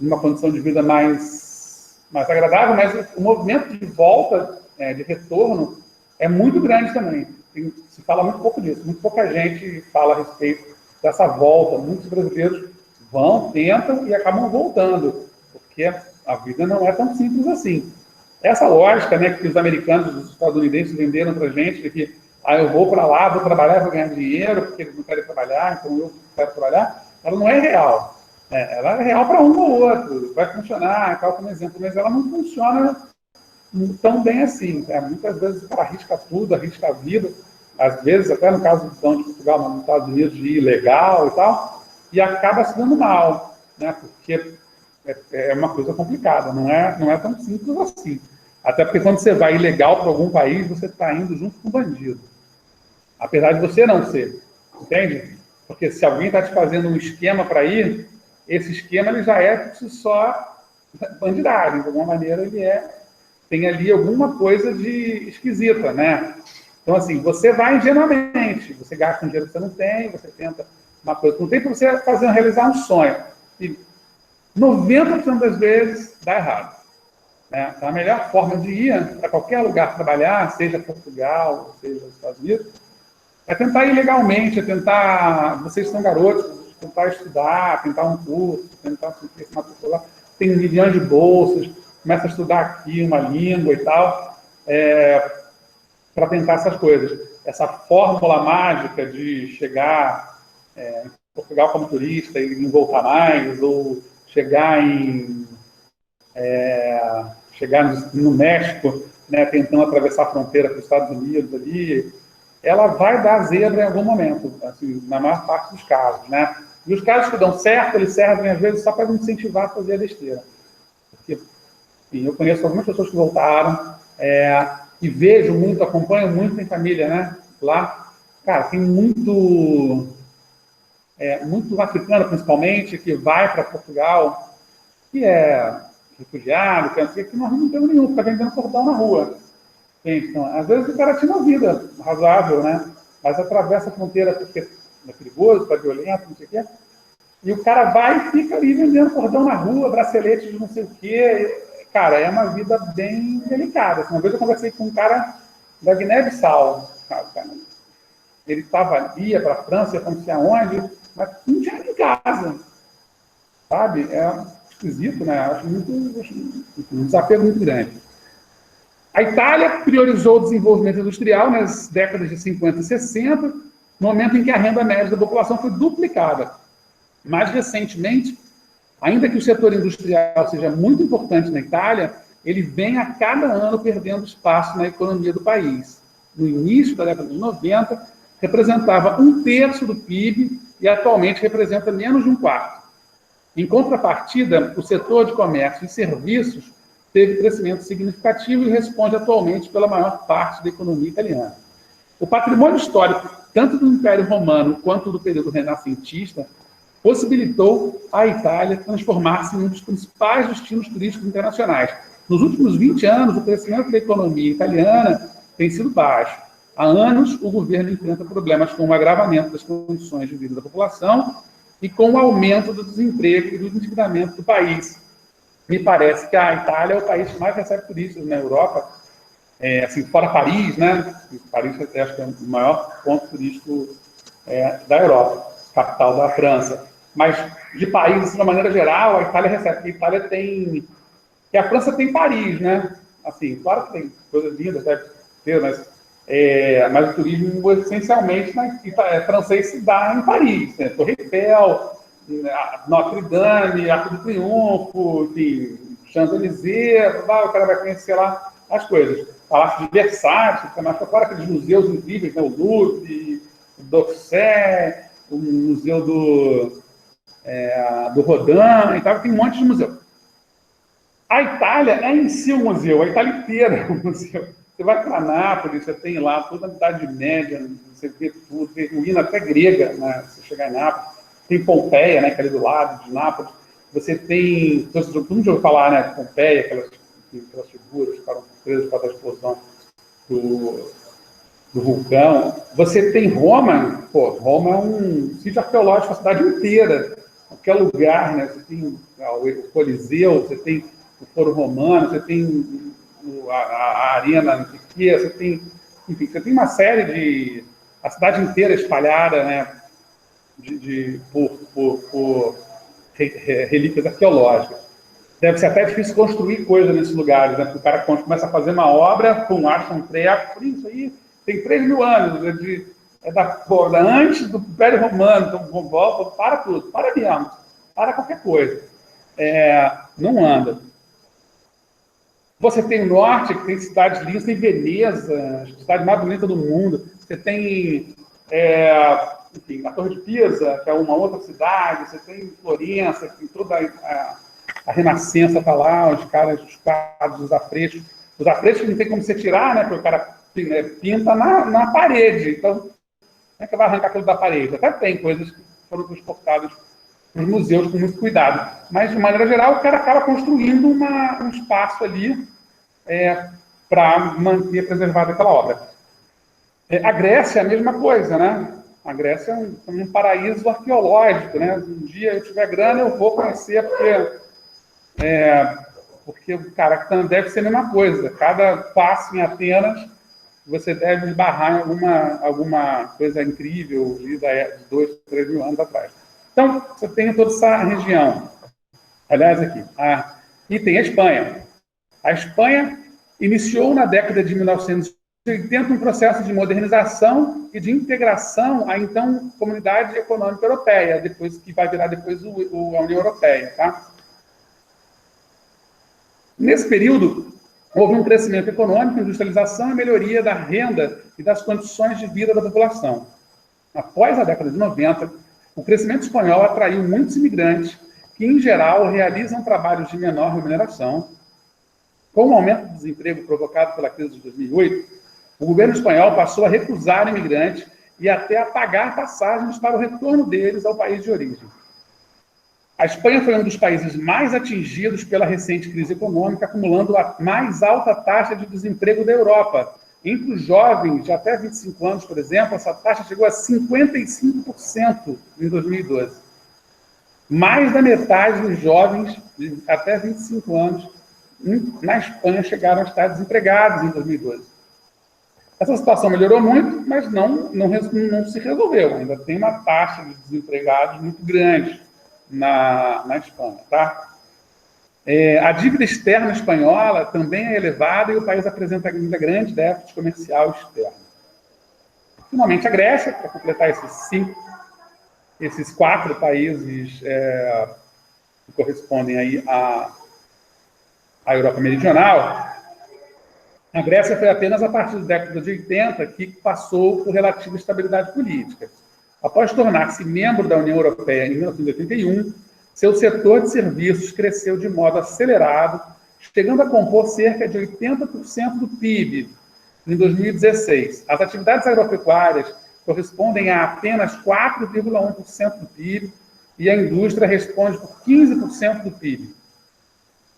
uma condição de vida mais agradável, mas o movimento de volta, de retorno, é muito grande também. Se fala muito pouco disso, muito pouca gente fala a respeito dessa volta. Muitos brasileiros vão, tentam e acabam voltando, porque a vida não é tão simples assim. Essa lógica, né, que os americanos, os estadunidenses venderam para a gente, de que eu vou para lá, vou trabalhar, vou ganhar dinheiro, porque eles não querem trabalhar, então eu quero trabalhar, ela não é real. Ela é real para um ou outro, vai funcionar, tal como exemplo, mas ela não funciona tão bem assim. Muitas vezes o cara arrisca tudo, arrisca a vida, às vezes, até no caso de Portugal, nos Estados Unidos, de ilegal e tal, e acaba se dando mal, né? Porque é uma coisa complicada, não é tão simples assim. Até porque quando você vai ilegal para algum país, você está indo junto com o bandido. Apesar de você não ser, entende? Porque se alguém está te fazendo um esquema para ir, esse esquema ele já é por si só bandidagem, de alguma maneira ele tem ali alguma coisa de esquisita, né? Então, assim, você vai ingenuamente, você gasta um dinheiro que você não tem, você tenta uma coisa que não tem para você realizar um sonho. E 90% das vezes dá errado. Né? Então, a melhor forma de ir para qualquer lugar trabalhar, seja Portugal, seja os Estados Unidos, é tentar ir legalmente, vocês são garotos, tentar estudar, tentar um curso, tentar se matricular. Tem milhões de bolsas, começa a estudar aqui uma língua e tal, para tentar essas coisas. Essa fórmula mágica de chegar em Portugal como turista e não voltar mais, ou chegar no México, né, tentando atravessar a fronteira para os Estados Unidos ali, ela vai dar zebra em algum momento, assim, na maior parte dos casos, né? E os casos que dão certo, eles servem às vezes só para me incentivar a fazer a besteira. Porque, enfim, eu conheço algumas pessoas que voltaram, e vejo muito, acompanho muito em família, né? Lá, cara, tem muito africano, principalmente, que vai para Portugal, que é refugiado, que nós não temos nenhum, fica vendendo cordão na rua. Então, às vezes o cara tinha uma vida razoável, né? Mas atravessa a fronteira porque é perigoso, está violento, não sei o quê. E o cara vai e fica ali vendendo cordão na rua, bracelete de não sei o quê. Cara, é uma vida bem delicada. Uma vez eu conversei com um cara da Guiné-Bissau. Ele ia para a França, ia para não sei aonde, mas não tinha em casa. Sabe? É esquisito, né? Acho um desafio muito grande. A Itália priorizou o desenvolvimento industrial nas décadas de 50 e 60, no momento em que a renda média da população foi duplicada. Mais recentemente, ainda que o setor industrial seja muito importante na Itália, ele vem a cada ano perdendo espaço na economia do país. No início da década de 90, representava 1/3 do PIB e atualmente representa menos de 1/4. Em contrapartida, o setor de comércio e serviços teve crescimento significativo e responde atualmente pela maior parte da economia italiana. O patrimônio histórico, tanto do Império Romano quanto do período renascentista, possibilitou à Itália transformar-se em um dos principais destinos turísticos internacionais. Nos últimos 20 anos, o crescimento da economia italiana tem sido baixo. Há anos, o governo enfrenta problemas com o agravamento das condições de vida da população e com o aumento do desemprego e do endividamento do país. Me parece que a Itália é o país que mais recebe turistas na Europa, assim, fora Paris, né? Paris, acho que é o maior ponto turístico da Europa, capital da França. Mas de país, assim, de uma maneira geral, a Itália recebe. A Itália tem... E a França tem Paris, né? Assim, claro que tem coisas lindas, deve ter, mas Mas o turismo, essencialmente, francês se dá em Paris, né? Torre Eiffel, Notre Dame, Arco do Triunfo, enfim, Champs-Élysées, o cara vai conhecer lá as coisas. Palácio de Versalhes, que mais para fora, aqueles museus incríveis, né? O Louvre, o d'Orsay, o Museu do Rodin, e tal, tem um monte de museu. A Itália é em si um museu, a Itália inteira é um museu. Você vai para Nápoles, você tem lá toda a Idade Média, você vê tudo, tem ruína até grega, né? Você chegar em Nápoles, tem Pompeia, né, que é ali do lado de Nápoles, você tem, todo mundo já ouviu falar, né, Pompeia, aquelas figuras que ficaram presas por causa da explosão do vulcão. Você tem Roma, Roma é um sítio arqueológico, a cidade inteira, qualquer lugar, né, você tem o Coliseu, você tem o Foro Romano, você tem a Arena Antiquia, você tem, enfim, você tem uma série de... a cidade inteira espalhada, né, por relíquias arqueológicas. Deve ser até difícil construir coisa nesses lugares, né, porque o cara começa a fazer uma obra, acha um treco, por isso aí tem 3.000 anos, antes do Império Romano, então volta, para tudo, para mesmo, para qualquer coisa. Não anda. Você tem o norte, que tem cidades lindas, tem Veneza, a cidade mais bonita do mundo. Você tem, enfim, a Torre de Pisa, que é uma outra cidade. Você tem Florença, que tem toda a Renascença está lá, os quadros, os afrescos. Os afrescos não tem como você tirar, né? Porque o cara pinta na parede. Então, como é que vai arrancar aquilo da parede? Até tem coisas que foram transportadas nos museus com muito cuidado. Mas, de maneira geral, o cara acaba construindo um espaço ali para manter preservada aquela obra. A Grécia é a mesma coisa, né? A Grécia é um paraíso arqueológico, né? Um dia eu tiver grana, eu vou conhecer, porque cara, deve ser a mesma coisa. Cada passo em Atenas, você deve esbarrar em alguma coisa incrível de 2, 3 mil anos atrás. Então, você tem toda essa região. Aliás, aqui. E tem a Espanha. A Espanha iniciou na década de 1980 um processo de modernização e de integração à então Comunidade Econômica Europeia, que vai virar depois a União Europeia. Tá? Nesse período, houve um crescimento econômico, industrialização e melhoria da renda e das condições de vida da população. Após a década de 90, o crescimento espanhol atraiu muitos imigrantes que, em geral, realizam trabalhos de menor remuneração. Com o aumento do desemprego provocado pela crise de 2008, o governo espanhol passou a recusar imigrantes e até a pagar passagens para o retorno deles ao país de origem. A Espanha foi um dos países mais atingidos pela recente crise econômica, acumulando a mais alta taxa de desemprego da Europa. Entre os jovens de até 25 anos, por exemplo, essa taxa chegou a 55% em 2012. Mais da metade dos jovens de até 25 anos na Espanha chegaram a estar desempregados em 2012. Essa situação melhorou muito, mas não se resolveu. Ainda tem uma taxa de desempregados muito grande na Espanha. Tá? A dívida externa espanhola também é elevada e o país apresenta ainda grande déficit comercial externo. Finalmente, a Grécia, para completar esses 4 países que correspondem aí à Europa Meridional, a Grécia foi apenas a partir da década de 80 que passou por relativa estabilidade política. Após tornar-se membro da União Europeia em 1981, seu setor de serviços cresceu de modo acelerado, chegando a compor cerca de 80% do PIB em 2016. As atividades agropecuárias correspondem a apenas 4,1% do PIB e a indústria responde por 15% do PIB.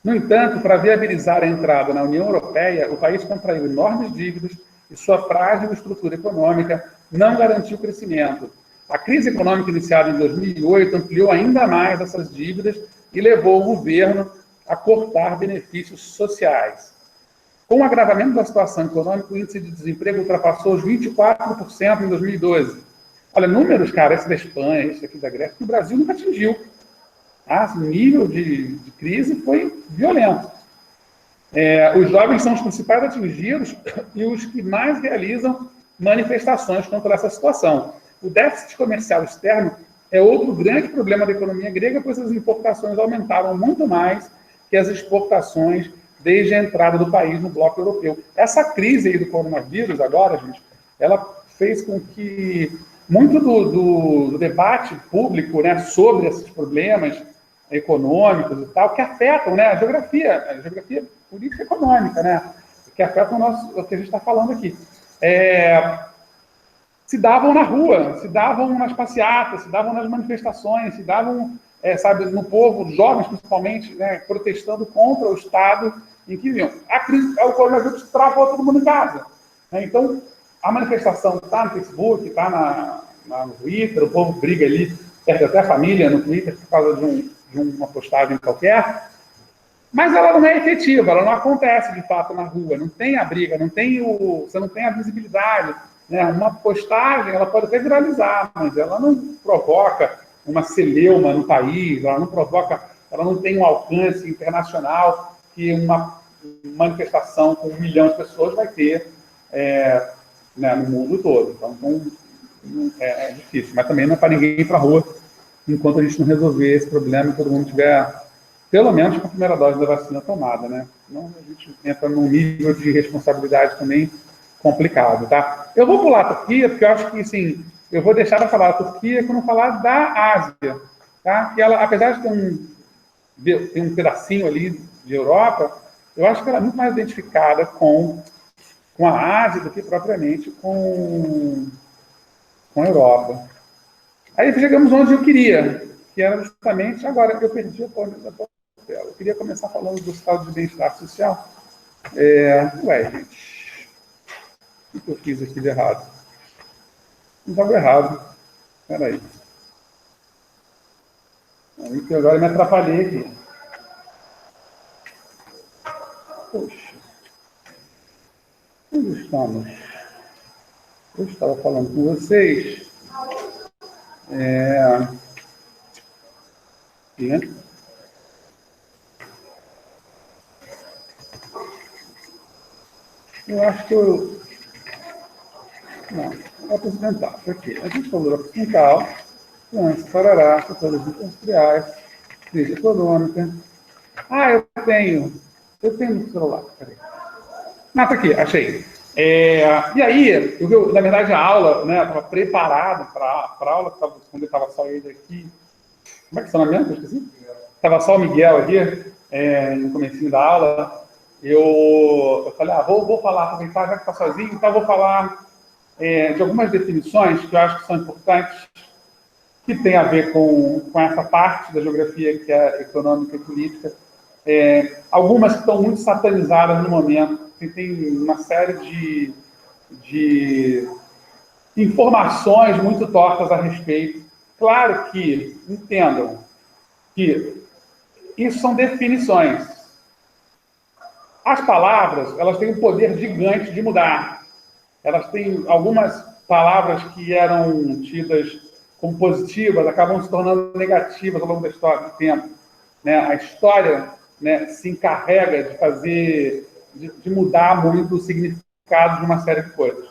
No entanto, para viabilizar a entrada na União Europeia, o país contraiu enormes dívidas e sua frágil estrutura econômica não garantiu crescimento. A crise econômica iniciada em 2008 ampliou ainda mais essas dívidas e levou o governo a cortar benefícios sociais. Com o agravamento da situação econômica, o índice de desemprego ultrapassou os 24% em 2012. Olha, números, cara, esse da Espanha, esse aqui da Grécia, que o Brasil nunca atingiu. O nível de crise foi violento. Os jovens são os principais atingidos e os que mais realizam manifestações contra essa situação. O déficit comercial externo é outro grande problema da economia grega, pois as importações aumentaram muito mais que as exportações desde a entrada do país no bloco europeu. Essa crise aí do coronavírus agora, gente, ela fez com que muito do debate público, né, sobre esses problemas econômicos e tal, que afetam, né, a geografia política e econômica, né, que afetam o que a gente está falando aqui. Se davam na rua, se davam nas passeatas, se davam nas manifestações, se davam, sabe, no povo, jovens principalmente, né, protestando contra o Estado em que viviam. O coronavírus travou todo mundo em casa. Né? Então, a manifestação está no Facebook, está no Twitter, o povo briga ali, perde até a família no Twitter por causa de uma postagem qualquer, mas ela não é efetiva, ela não acontece de fato na rua, não tem a briga, você não tem a visibilidade. Né? Uma postagem, ela pode até viralizar, mas ela não provoca uma celeuma no país, ela não tem um alcance internacional que uma manifestação com 1 milhão de pessoas vai ter né, no mundo todo. Então, é difícil, mas também não é para ninguém ir para a rua enquanto a gente não resolver esse problema e todo mundo tiver, pelo menos, com a primeira dose da vacina tomada, né? Senão a gente entra num nível de responsabilidade também complicado, tá? Eu vou pular a Turquia, porque eu acho que, assim, eu vou deixar para falar da Turquia quando falar da Ásia, tá? Que ela, apesar de ter um pedacinho ali de Europa, eu acho que ela é muito mais identificada com a Ásia do que propriamente com a Europa. Aí chegamos onde eu queria, que era justamente, agora eu perdi a porta da tela. Eu queria começar falando do estado de bem-estar social. Gente, o que eu fiz aqui de errado? Não estava errado. Espera aí. Agora eu me atrapalhei aqui. Poxa. Onde estamos? Eu estava falando com vocês. Eu acho que eu... Não, vou apresentar. Aqui. A gente falou da apresental, doença, parará, fatores industriais, crise econômica. Eu tenho no celular. Peraí. Tá aqui, achei. E aí, na verdade, a aula, né, estava preparado para a aula, quando estava só ele aqui. Como é que chama mesmo? Eu esqueci. Estava só o Miguel aqui, no comecinho da aula. Eu falei, vou falar, aproveitar, já que está sozinho, então vou falar de algumas definições que eu acho que são importantes, que tem a ver com essa parte da geografia que é econômica e política. Algumas que estão muito satanizadas no momento. Tem uma série de informações muito tortas a respeito. Claro que, entendam, que isso são definições. As palavras, elas têm um poder gigante de mudar. Elas têm algumas palavras que eram tidas como positivas, acabam se tornando negativas ao longo da história, do tempo. Né? A história, né, se encarrega de mudar muito o significado de uma série de coisas.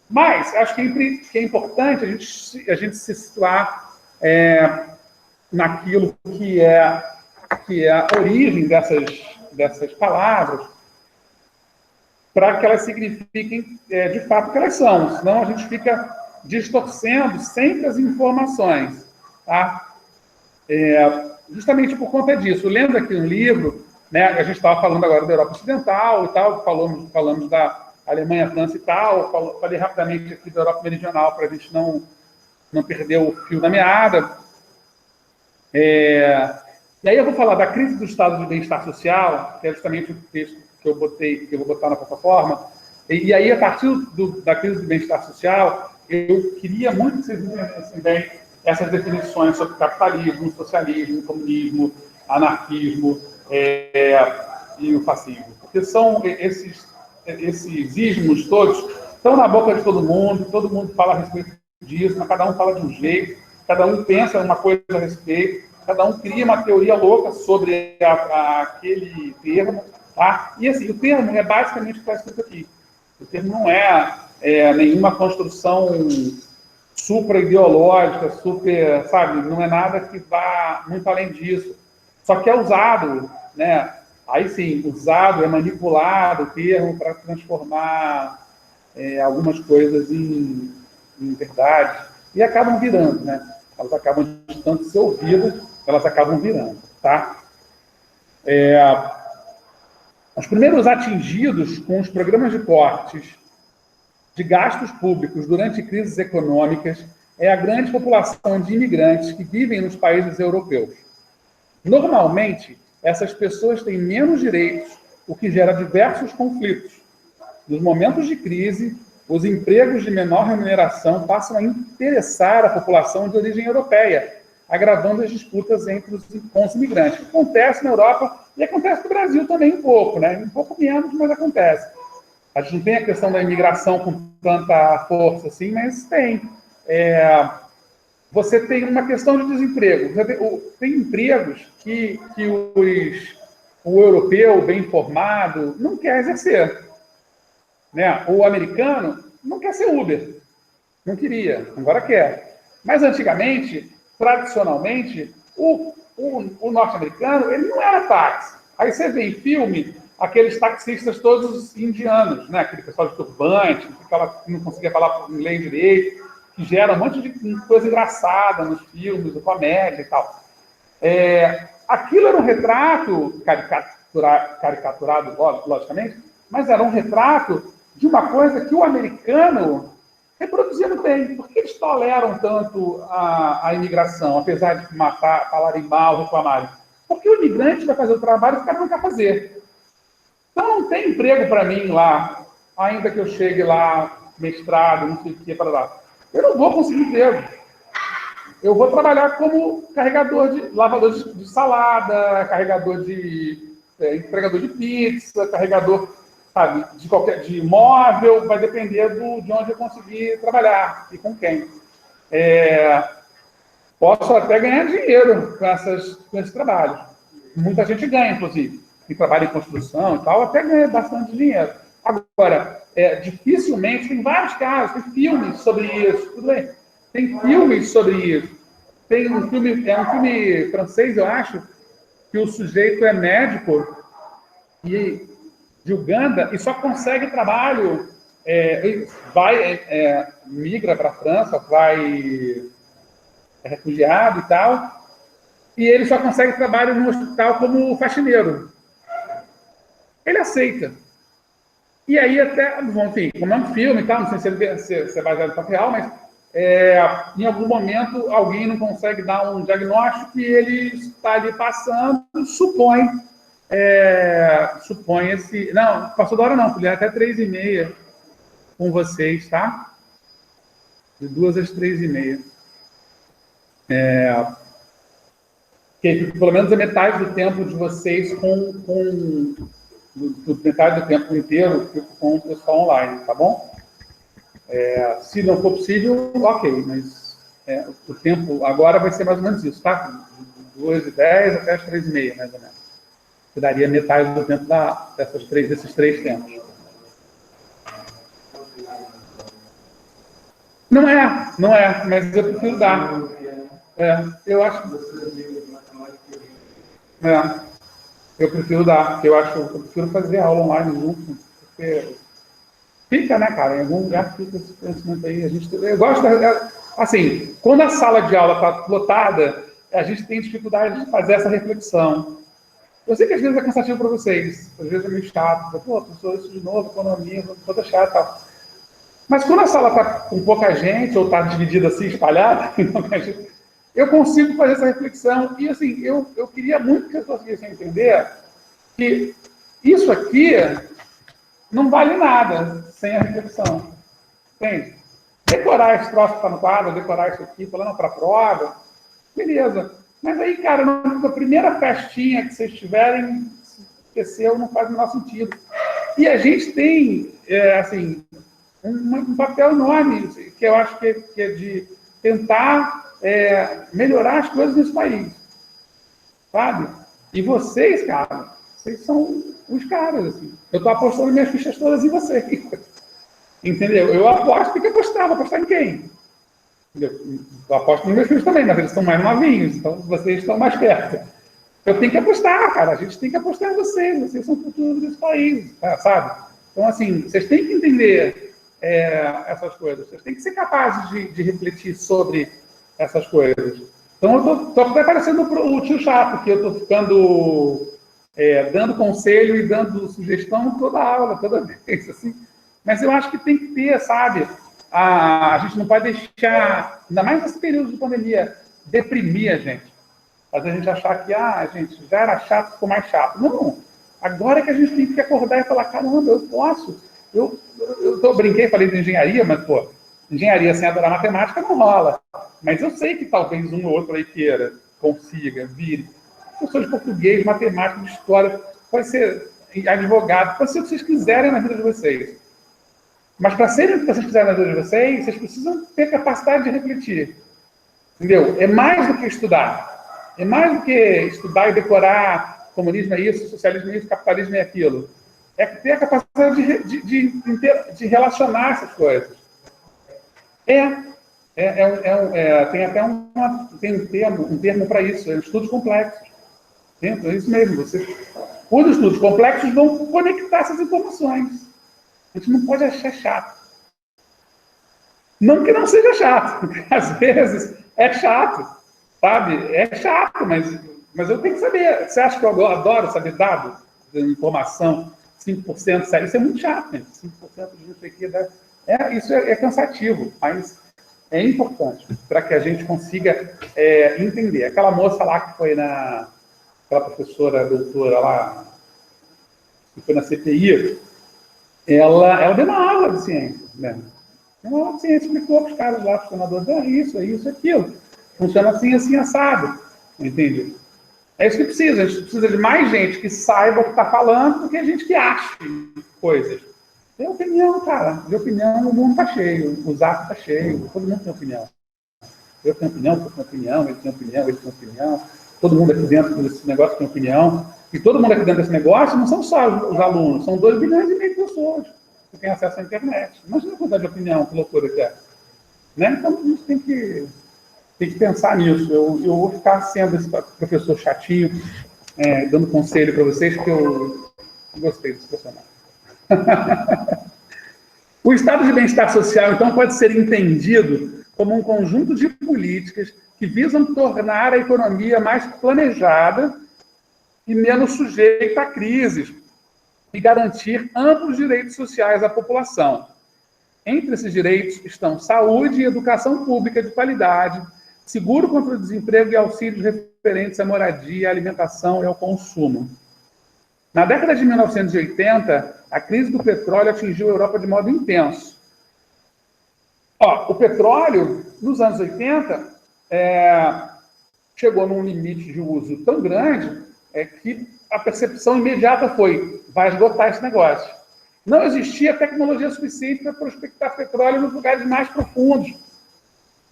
Mas acho que é importante a gente se situar naquilo que é a origem dessas palavras, para que elas signifiquem de fato o que elas são. Senão a gente fica distorcendo sempre as informações. Tá? Justamente por conta disso. Lendo aqui um livro, né, a gente estava falando agora da Europa Ocidental e tal, falamos da Alemanha, França e tal, falei rapidamente aqui da Europa Meridional para a gente não perder o fio da meada. E aí eu vou falar da crise do estado de bem-estar social, que é justamente o texto que eu vou botar na plataforma. E aí, a partir da crise do bem-estar social, eu queria muito que vocês entendessem bem essas definições sobre capitalismo, socialismo, comunismo, anarquismo e o fascismo. Porque são esses ismos todos, estão na boca de todo mundo fala a respeito disso, mas cada um fala de um jeito, cada um pensa uma coisa a respeito, cada um cria uma teoria louca sobre aquele termo, Tá? E assim, o termo é basicamente o que está escrito aqui. O termo não é, nenhuma construção supra-ideológica, super, sabe? Não é nada que vá muito além disso. Só que é usado, né? Aí sim, usado, é manipulado o termo para transformar algumas coisas em verdade. E acabam virando, né? Elas acabam de tanto ser ouvidas, elas acabam virando, tá? Os primeiros atingidos com os programas de cortes de gastos públicos durante crises econômicas é a grande população de imigrantes que vivem nos países europeus. Normalmente, essas pessoas têm menos direitos, o que gera diversos conflitos. Nos momentos de crise, os empregos de menor remuneração passam a interessar a população de origem europeia, agravando as disputas com os imigrantes. Acontece na Europa e acontece no Brasil também um pouco, né? Um pouco menos, mas acontece. A gente não tem a questão da imigração com tanta força assim, mas tem. Você tem uma questão de desemprego. Tem empregos que o europeu bem formado não quer exercer. Né? O americano não quer ser Uber. Não queria, agora quer. Mas antigamente, tradicionalmente, o norte-americano ele não era táxi. Aí você vê em filme aqueles taxistas todos indianos, né? Aquele pessoal de turbante, que não conseguia falar inglês direito, que gera um monte de coisa engraçada nos filmes, de comédia e tal. Aquilo era um retrato caricaturado, logicamente, mas era um retrato de uma coisa que o americano reproduzia muito bem. Por que eles toleram tanto a imigração, apesar de falarem mal, reclamarem? Porque o imigrante vai fazer o trabalho que o cara não quer fazer. Então não tem emprego para mim lá, ainda que eu chegue lá, mestrado, não sei o que, para lá. Eu não vou conseguir emprego. Eu vou trabalhar como lavador de salada, entregador de pizza, carregador, sabe, de móvel, vai depender de onde eu conseguir trabalhar e com quem. Posso até ganhar dinheiro com esses trabalhos. Muita gente ganha, inclusive. Quem trabalha em construção e tal, até ganha bastante dinheiro. Agora, dificilmente, tem vários casos, tem filmes sobre isso, tudo bem? Tem filmes sobre isso. Tem um filme francês, eu acho, que o sujeito é médico de Uganda e só consegue trabalho, migra para a França, é refugiado e tal, e ele só consegue trabalho no hospital como faxineiro. Ele aceita. E aí até, enfim, como é um filme e tal, não sei se é baseado em fato real, mas em algum momento alguém não consegue dar um diagnóstico e ele está ali passando, supõe esse... Não, passou da hora não, filho, até 3h30 com vocês, tá? De 2 às 3h30. Que pelo menos a metade do tempo de vocês metade do tempo inteiro fico com o pessoal online, tá bom? Se não for possível, ok, mas o tempo agora vai ser mais ou menos isso, tá? De 2h10 até as 3h30, mais ou menos. Que daria metade do tempo desses 3 tempos. Não é, mas eu prefiro dar. Eu acho. Eu prefiro dar, porque eu prefiro fazer aula online junto, porque fica, né, cara? Em algum lugar fica esse conhecimento aí. Eu gosto, assim, quando a sala de aula está lotada, a gente tem dificuldade de fazer essa reflexão. Eu sei que às vezes é cansativo para vocês, às vezes é meio chato. Pô, professor, isso de novo, economia, toda chata e tal. Mas quando a sala está com pouca gente, ou está dividida assim, espalhada, eu consigo fazer essa reflexão. E, assim, eu queria muito que vocês conseguissem entender que isso aqui não vale nada sem a reflexão. Entende? Decorar esse troço que está no quadro, decorar isso aqui, falando para a prova, beleza. Mas aí, cara, na primeira festinha que vocês tiverem, esqueceu, não faz o menor sentido. E a gente tem, assim, um papel enorme, que eu acho que é de tentar melhorar as coisas nesse país. Sabe? E vocês, cara, vocês são os caras, assim. Eu estou apostando minhas fichas todas em você. Entendeu? Eu aposto, tem que apostar. Vou apostar em quem? Eu aposto nos meus filhos também, mas eles são mais novinhos, então vocês estão mais perto. Eu tenho que apostar, cara. A gente tem que apostar em vocês. Vocês são o futuro desse país, sabe? Então, assim, vocês têm que entender essas coisas. Vocês têm que ser capazes de refletir sobre essas coisas. Então, eu estou até parecendo o tio chato, que eu estou ficando dando conselho e dando sugestão toda aula, toda vez, assim. Mas eu acho que tem que ter, sabe? A gente não pode deixar, ainda mais nesse período de pandemia, deprimir a gente. Fazer a gente achar que, gente, já era chato, ficou mais chato. Não, agora é que a gente tem que acordar e falar, caramba, eu posso. Eu brinquei, falei de engenharia, mas, pô, engenharia sem adorar matemática não rola. Mas eu sei que talvez um ou outro aí queira, consiga, vire. Professor de português, matemática, de história, pode ser advogado, pode ser o que vocês quiserem na vida de vocês. Mas para serem o que vocês quiserem na vida de vocês, vocês precisam ter capacidade de refletir. Entendeu? É mais do que estudar. É mais do que estudar e decorar comunismo é isso, socialismo é isso, capitalismo é aquilo. É ter a capacidade de relacionar essas coisas. Tem até um termo para isso, estudos complexos. É isso mesmo. Os estudos complexos vão conectar essas informações. A gente não pode achar chato. Não que não seja chato, porque às vezes é chato, sabe? É chato, mas eu tenho que saber. Você acha que eu adoro saber dado de informação? 5% sério, isso é muito chato, gente. 5% de não sei o que. Isso é cansativo, mas é importante para que a gente consiga entender. Aquela moça lá que foi aquela professora, doutora lá, que foi na CPI, ela deu uma aula de ciência, né? Deu uma aula de ciência, explicou para os caras lá, os formadores, isso, aquilo. Funciona assim, assim, assado. Entende? É isso que precisa. A gente precisa de mais gente que saiba o que está falando do que a gente que ache coisas. Tem opinião, cara. De opinião, o mundo está cheio. O zap está cheio. Todo mundo tem opinião. Eu tenho opinião, você tem opinião, ele tem opinião, ele tem opinião. Todo mundo aqui dentro desse negócio tem opinião. E todo mundo aqui dentro desse negócio não são só os alunos, são 2,5 bilhões de pessoas que têm acesso à internet. Imagina a quantidade de opinião, que loucura que é. Né? Então, a gente tem que pensar nisso. Eu vou ficar sendo esse professor chatinho, dando conselho para vocês, porque eu gostei desse personagem. O estado de bem-estar social, então, pode ser entendido como um conjunto de políticas que visam tornar a economia mais planejada e menos sujeita a crises e garantir amplos direitos sociais à população. Entre esses direitos estão saúde e educação pública de qualidade, seguro contra o desemprego e auxílios referentes à moradia, à alimentação e ao consumo. Na década de 1980, a crise do petróleo atingiu a Europa de modo intenso. O petróleo, nos anos 80, chegou num limite de uso tão grande que a percepção imediata foi: vai esgotar esse negócio. Não existia tecnologia suficiente para prospectar petróleo nos lugares mais profundos.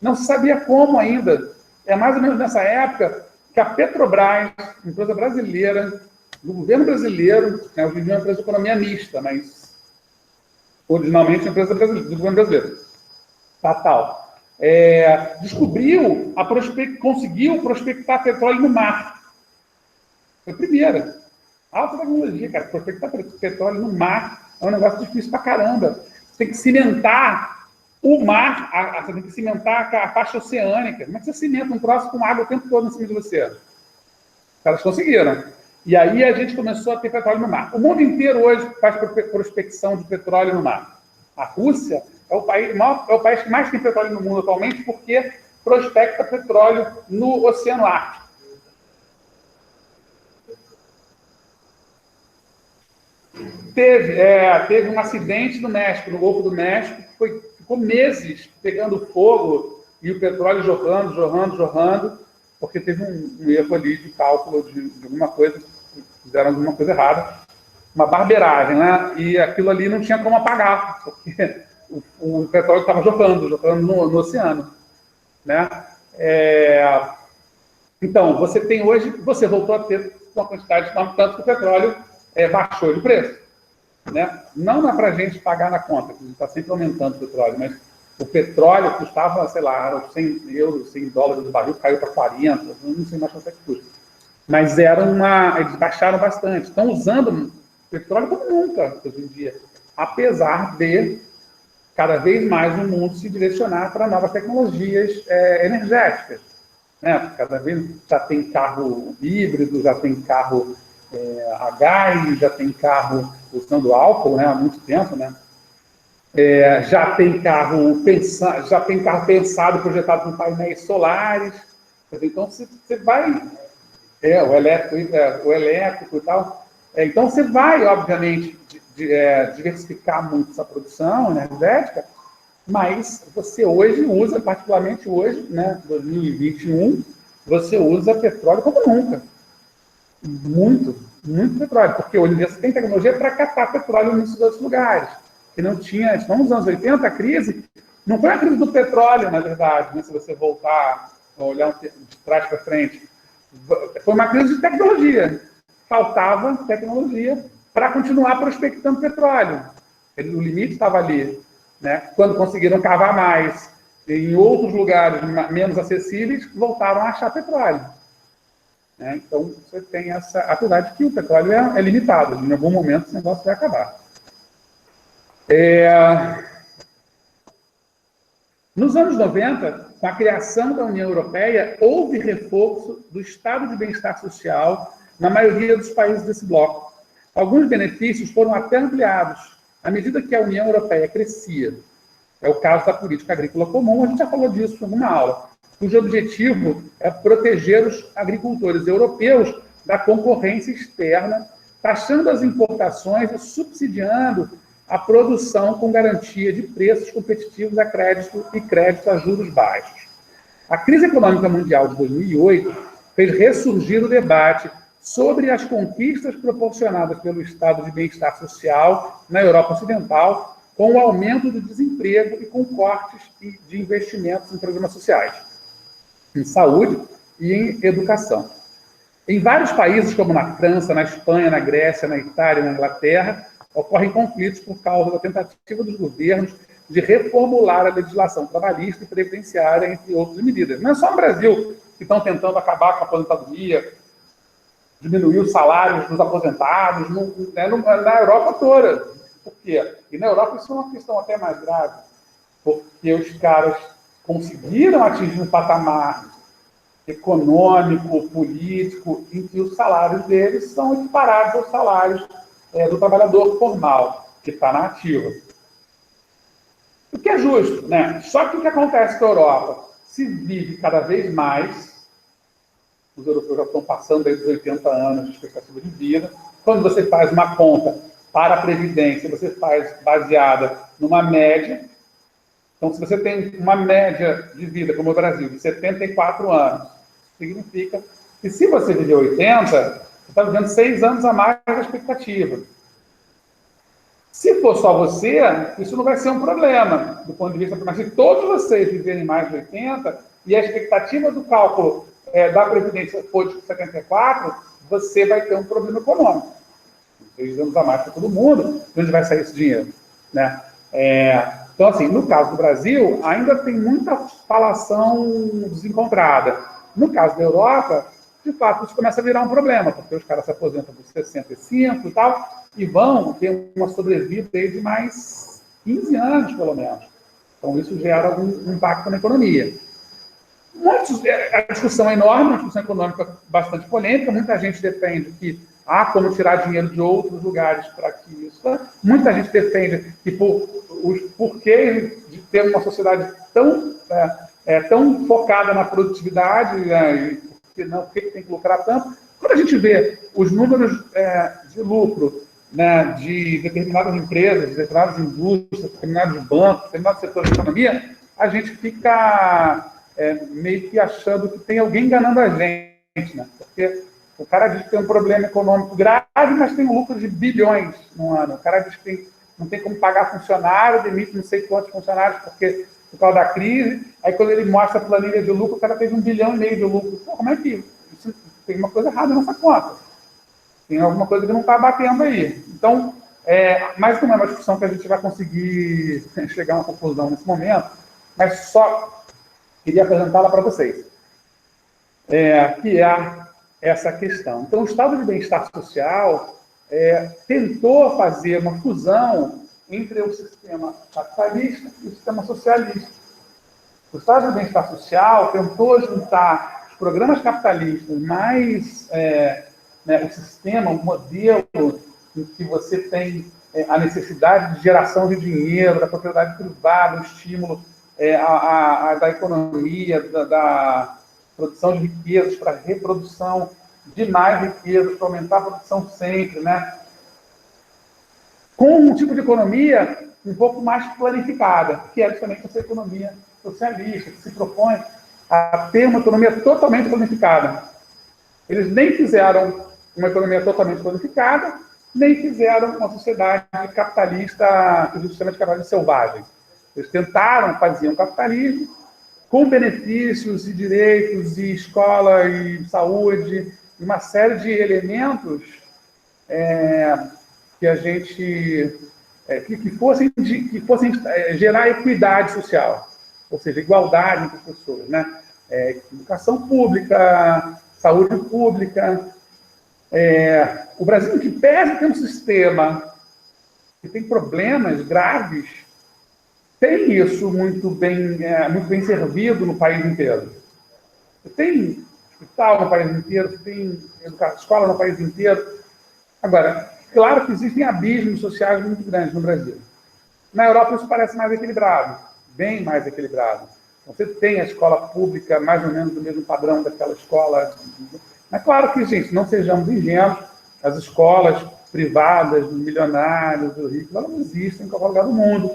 Não se sabia como ainda. É mais ou menos nessa época que a Petrobras, empresa brasileira, do governo brasileiro, hoje em dia é uma empresa de economia mista, mas originalmente é uma empresa do governo brasileiro, estatal, conseguiu prospectar petróleo no mar. Foi a primeira. Alta tecnologia, cara. Prospectar petróleo no mar é um negócio difícil pra caramba. Você tem que cimentar o mar, você tem que cimentar a faixa oceânica. Como é que você cimenta um troço com água o tempo todo em cima de você? Os caras conseguiram. E aí a gente começou a ter petróleo no mar. O mundo inteiro hoje faz prospecção de petróleo no mar. A Rússia é o país que mais tem petróleo no mundo atualmente, porque prospecta petróleo no Oceano Ártico. Teve um acidente no México, no Golfo do México, que ficou meses pegando fogo e o petróleo jorrando, porque teve um erro ali de cálculo de alguma coisa, fizeram alguma coisa errada, uma barbeiragem, né? E aquilo ali não tinha como apagar, porque o petróleo estava jorrando no oceano, né? Então, você voltou a ter uma quantidade de tanto que o petróleo baixou de preço. Né? Não é para a gente pagar na conta, que está sempre aumentando o petróleo, mas o petróleo custava, sei lá, 100 euros, 100 dólares do barril, caiu para 40, não sei mais quanto é que custa. Mas eles baixaram bastante. Estão usando petróleo como nunca hoje em dia, apesar de cada vez mais o mundo se direcionar para novas tecnologias energéticas. Né? Cada vez já tem carro híbrido, já tem carro a gás, já tem carro usando álcool, né, há muito tempo, né? Já tem carro pensado, projetado com painéis solares. Então, você vai... o elétrico e tal. Então, você vai, obviamente, diversificar muito essa produção energética, mas você hoje usa, particularmente hoje, né, 2021, você usa petróleo como nunca. Muito petróleo, porque hoje em dia você tem tecnologia para catar petróleo nesses outros lugares. Que não tinha, nos anos 80, a crise não foi a crise do petróleo, na verdade, né, se você voltar a olhar de trás para frente. Foi uma crise de tecnologia. Faltava tecnologia para continuar prospectando petróleo. O limite estava ali. Né? Quando conseguiram cavar mais em outros lugares menos acessíveis, voltaram a achar petróleo. Né? Então, você tem essa... Apesar de que o petróleo é limitado. Em algum momento, esse negócio vai acabar. Nos anos 90, com a criação da União Europeia, houve reforço do estado de bem-estar social na maioria dos países desse bloco. Alguns benefícios foram até ampliados à medida que a União Europeia crescia. É o caso da política agrícola comum, a gente já falou disso em alguma aula, cujo objetivo é proteger os agricultores europeus da concorrência externa, taxando as importações e subsidiando a produção com garantia de preços competitivos a crédito e crédito a juros baixos. A crise econômica mundial de 2008 fez ressurgir o debate sobre as conquistas proporcionadas pelo estado de bem-estar social na Europa Ocidental, com o aumento do desemprego e com cortes de investimentos em programas sociais, em saúde e em educação. Em vários países, como na França, na Espanha, na Grécia, na Itália e na Inglaterra, ocorrem conflitos por causa da tentativa dos governos de reformular a legislação trabalhista e previdenciária, entre outras medidas. Não é só no Brasil que estão tentando acabar com a aposentadoria, diminuir os salários dos aposentados, na Europa toda. Por quê? E na Europa isso é uma questão até mais grave, porque os caras conseguiram atingir um patamar econômico, político, em que os salários deles são equiparados aos salários do trabalhador formal, que está na ativa. O que é justo, né? Só que o que acontece com a Europa? Se vive cada vez mais, os europeus já estão passando aí dos 80 anos de expectativa de vida. Quando você faz uma conta para a Previdência, você faz baseada numa média. Então, se você tem uma média de vida, como o Brasil, de 74 anos, significa que se você viver 80, você está vivendo 6 anos a mais da expectativa. Se for só você, isso não vai ser um problema, do ponto de vista... Mas se todos vocês viverem mais de 80, e a expectativa do cálculo da Previdência for de 74, você vai ter um problema econômico. 6 anos a mais para todo mundo, de onde vai sair esse dinheiro? Né? Então, assim, no caso do Brasil, ainda tem muita falação desencontrada. No caso da Europa, de fato, isso começa a virar um problema, porque os caras se aposentam por 65 e tal, e vão ter uma sobrevida aí de mais 15 anos, pelo menos. Então, isso gera algum impacto na economia. A discussão é enorme, uma discussão econômica bastante polêmica, muita gente defende que há como tirar dinheiro de outros lugares para que isso... Muita gente defende que os porquês de ter uma sociedade tão focada na produtividade, por que tem que lucrar tanto? Quando a gente vê os números de lucro, né, de determinadas empresas, de determinadas indústrias, determinados bancos, determinados setores da economia, a gente fica meio que achando que tem alguém enganando a gente, né? Porque o cara diz que tem um problema econômico grave, mas tem um lucro de bilhões no ano. O cara diz que não tem como pagar funcionário, demite não sei quantos funcionários por causa da crise. Aí, quando ele mostra a planilha de lucro, o cara teve 1,5 bilhão de lucro. Pô, como é que isso? Tem uma coisa errada nessa conta. Tem alguma coisa que não está batendo aí. Então, mas não é uma discussão que a gente vai conseguir chegar a uma conclusão nesse momento, mas só queria apresentá-la para vocês, que é essa questão. Então, o estado de bem-estar social tentou fazer uma fusão entre o sistema capitalista e o sistema socialista. O estado de bem-estar social tentou juntar os programas capitalistas mais o sistema, o modelo em que você tem a necessidade de geração de dinheiro, da propriedade privada, o estímulo da economia, da produção de riquezas para reprodução de mais riquezas, para aumentar a produção sempre, né? Com um tipo de economia um pouco mais planificada, que é justamente essa economia socialista, que se propõe a ter uma economia totalmente planificada. Eles nem fizeram uma economia totalmente planificada, nem fizeram uma sociedade capitalista, que a gente chama de capitalismo selvagem. Eles tentaram fazer um capitalismo com benefícios e direitos, e escola, e saúde, e uma série de elementos que a gente que fossem gerar equidade social, ou seja, igualdade entre as pessoas, né? Educação pública, saúde pública. O Brasil, que pese ter um sistema que tem problemas graves, tem isso muito bem servido no país inteiro. Você tem hospital no país inteiro, você tem escola no país inteiro. Agora, claro que existem abismos sociais muito grandes no Brasil. Na Europa isso parece mais equilibrado, bem mais equilibrado. Você tem a escola pública mais ou menos do mesmo padrão daquela escola. Mas claro que, gente, não sejamos ingênuos, as escolas privadas, dos milionários, dos ricos, elas não existem em qualquer lugar do mundo.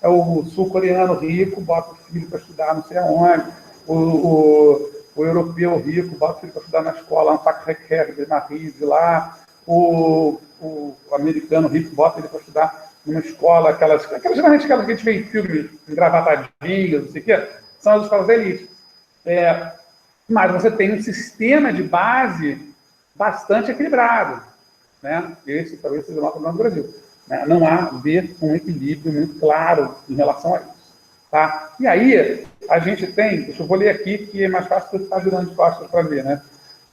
O sul-coreano rico bota o filho para estudar não sei aonde, o europeu rico bota o filho para estudar na escola, um Sacré-Cœur de Marie, de lá, o americano rico bota ele para estudar numa escola, geralmente aquelas que a gente vê em filmes engravatadinhas, não sei o quê, são as escolas da elite. Mas você tem um sistema de base bastante equilibrado, né? Esse talvez seja o maior problema do Brasil. Não há um equilíbrio muito claro em relação a isso. Tá? E aí, a gente tem, eu vou ler aqui, que é mais fácil você estar virando de costas para ver, né?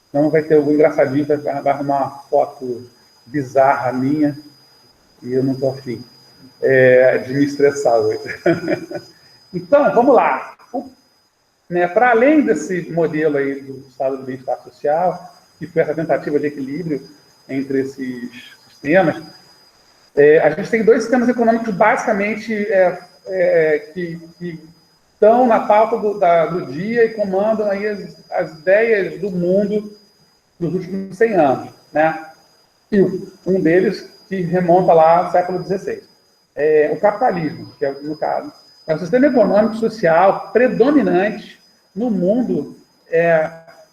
Então vai ter algum engraçadinho que vai arrumar uma foto bizarra minha, e eu não estou afim de me estressar hoje. Então, vamos lá. Para além desse modelo aí do estado do bem-estar social, que foi essa tentativa de equilíbrio entre esses sistemas, a gente tem dois sistemas econômicos basicamente que estão na pauta do dia e comandam aí as ideias do mundo nos últimos 100 anos, né? E um deles que remonta lá ao século XVI. O capitalismo, que é, no caso, é um sistema econômico social predominante no mundo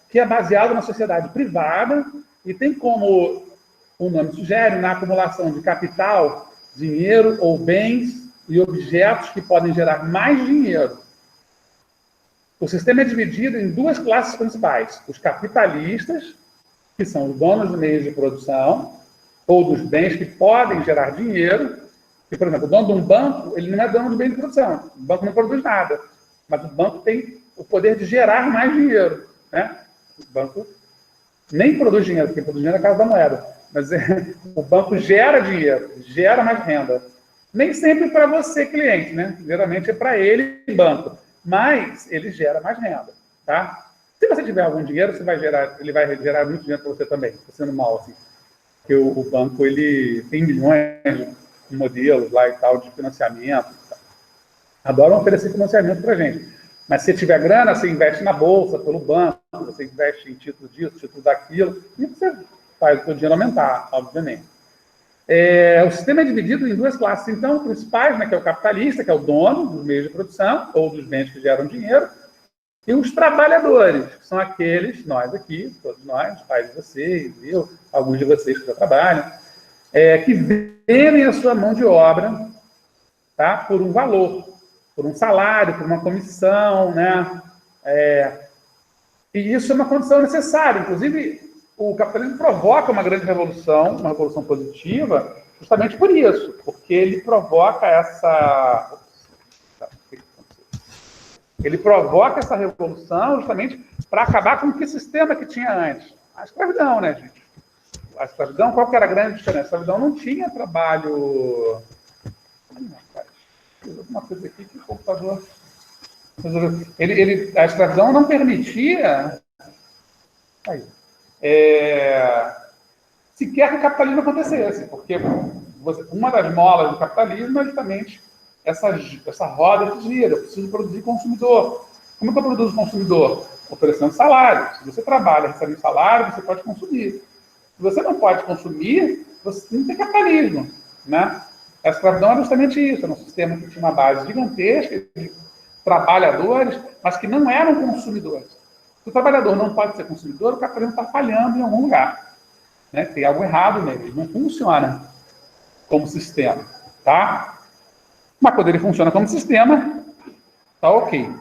que é baseado na sociedade privada e tem como o nome sugere, na acumulação de capital, dinheiro ou bens e objetos que podem gerar mais dinheiro. O sistema é dividido em duas classes principais. Os capitalistas, que são os donos de meios de produção, ou dos bens que podem gerar dinheiro. E, por exemplo, o dono de um banco, ele não é dono de bens de produção. O banco não produz nada. Mas o banco tem o poder de gerar mais dinheiro, né? O banco nem produz dinheiro, quem produz dinheiro é a Casa da Moeda. Mas o banco gera dinheiro, gera mais renda. Nem sempre para você, cliente, né? Geralmente é para ele, banco. Mas ele gera mais renda, tá? Se você tiver algum dinheiro, ele vai gerar muito dinheiro para você também, sendo mal, assim. Porque o banco, ele tem milhões de modelos lá e tal, de financiamento. Adoram oferecer financiamento para a gente. Mas se tiver grana, você investe na bolsa, pelo banco, você investe em título disso, título daquilo, e você faz o seu dinheiro aumentar, obviamente. O sistema é dividido em duas classes, então, principais, né, que é o capitalista, que é o dono dos meios de produção, ou dos bens que geram dinheiro, e os trabalhadores, que são aqueles, nós aqui, todos nós, pais de vocês, eu, alguns de vocês que já trabalham, que vendem a sua mão de obra, tá, por um valor, por um salário, por uma comissão, né? E isso é uma condição necessária. Inclusive, o capitalismo provoca uma grande revolução, uma revolução positiva, justamente por isso, porque ele provoca essa... Ele provoca essa revolução justamente para acabar com que sistema que tinha antes? A escravidão, né, gente? A escravidão, qual que era a grande diferença? A escravidão não tinha trabalho... Fiz alguma coisa aqui que o computador... A escravidão não permitia... Aí. Sequer que o capitalismo acontecesse, porque uma das molas do capitalismo é justamente essa roda que gira. Eu preciso produzir consumidor. Como é que eu produzo consumidor? Oferecendo salário. Se você trabalha e recebe um salário, você pode consumir. Se você não pode consumir, você não tem capitalismo, né? A escravidão é justamente isso. Era um sistema que tinha uma base gigantesca de trabalhadores, mas que não eram consumidores. Se o trabalhador não pode ser consumidor, o capitalismo está falhando em algum lugar, né? Tem algo errado nele, não funciona como sistema, tá? Mas quando ele funciona como sistema, tá ok.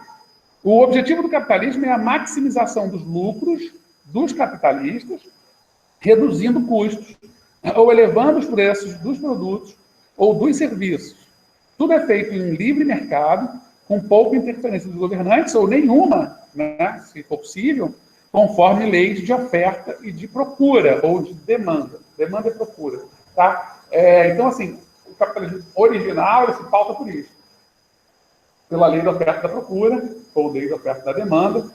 O objetivo do capitalismo é a maximização dos lucros dos capitalistas, reduzindo custos, ou elevando os preços dos produtos ou dos serviços. Tudo é feito em um livre mercado, com pouca interferência dos governantes, ou nenhuma, né, se for possível, conforme leis de oferta e de procura, ou de demanda. Demanda e procura. Tá? Então, assim, o capitalismo original ele se pauta por isso. Pela lei da oferta e da procura, ou lei da oferta e da demanda,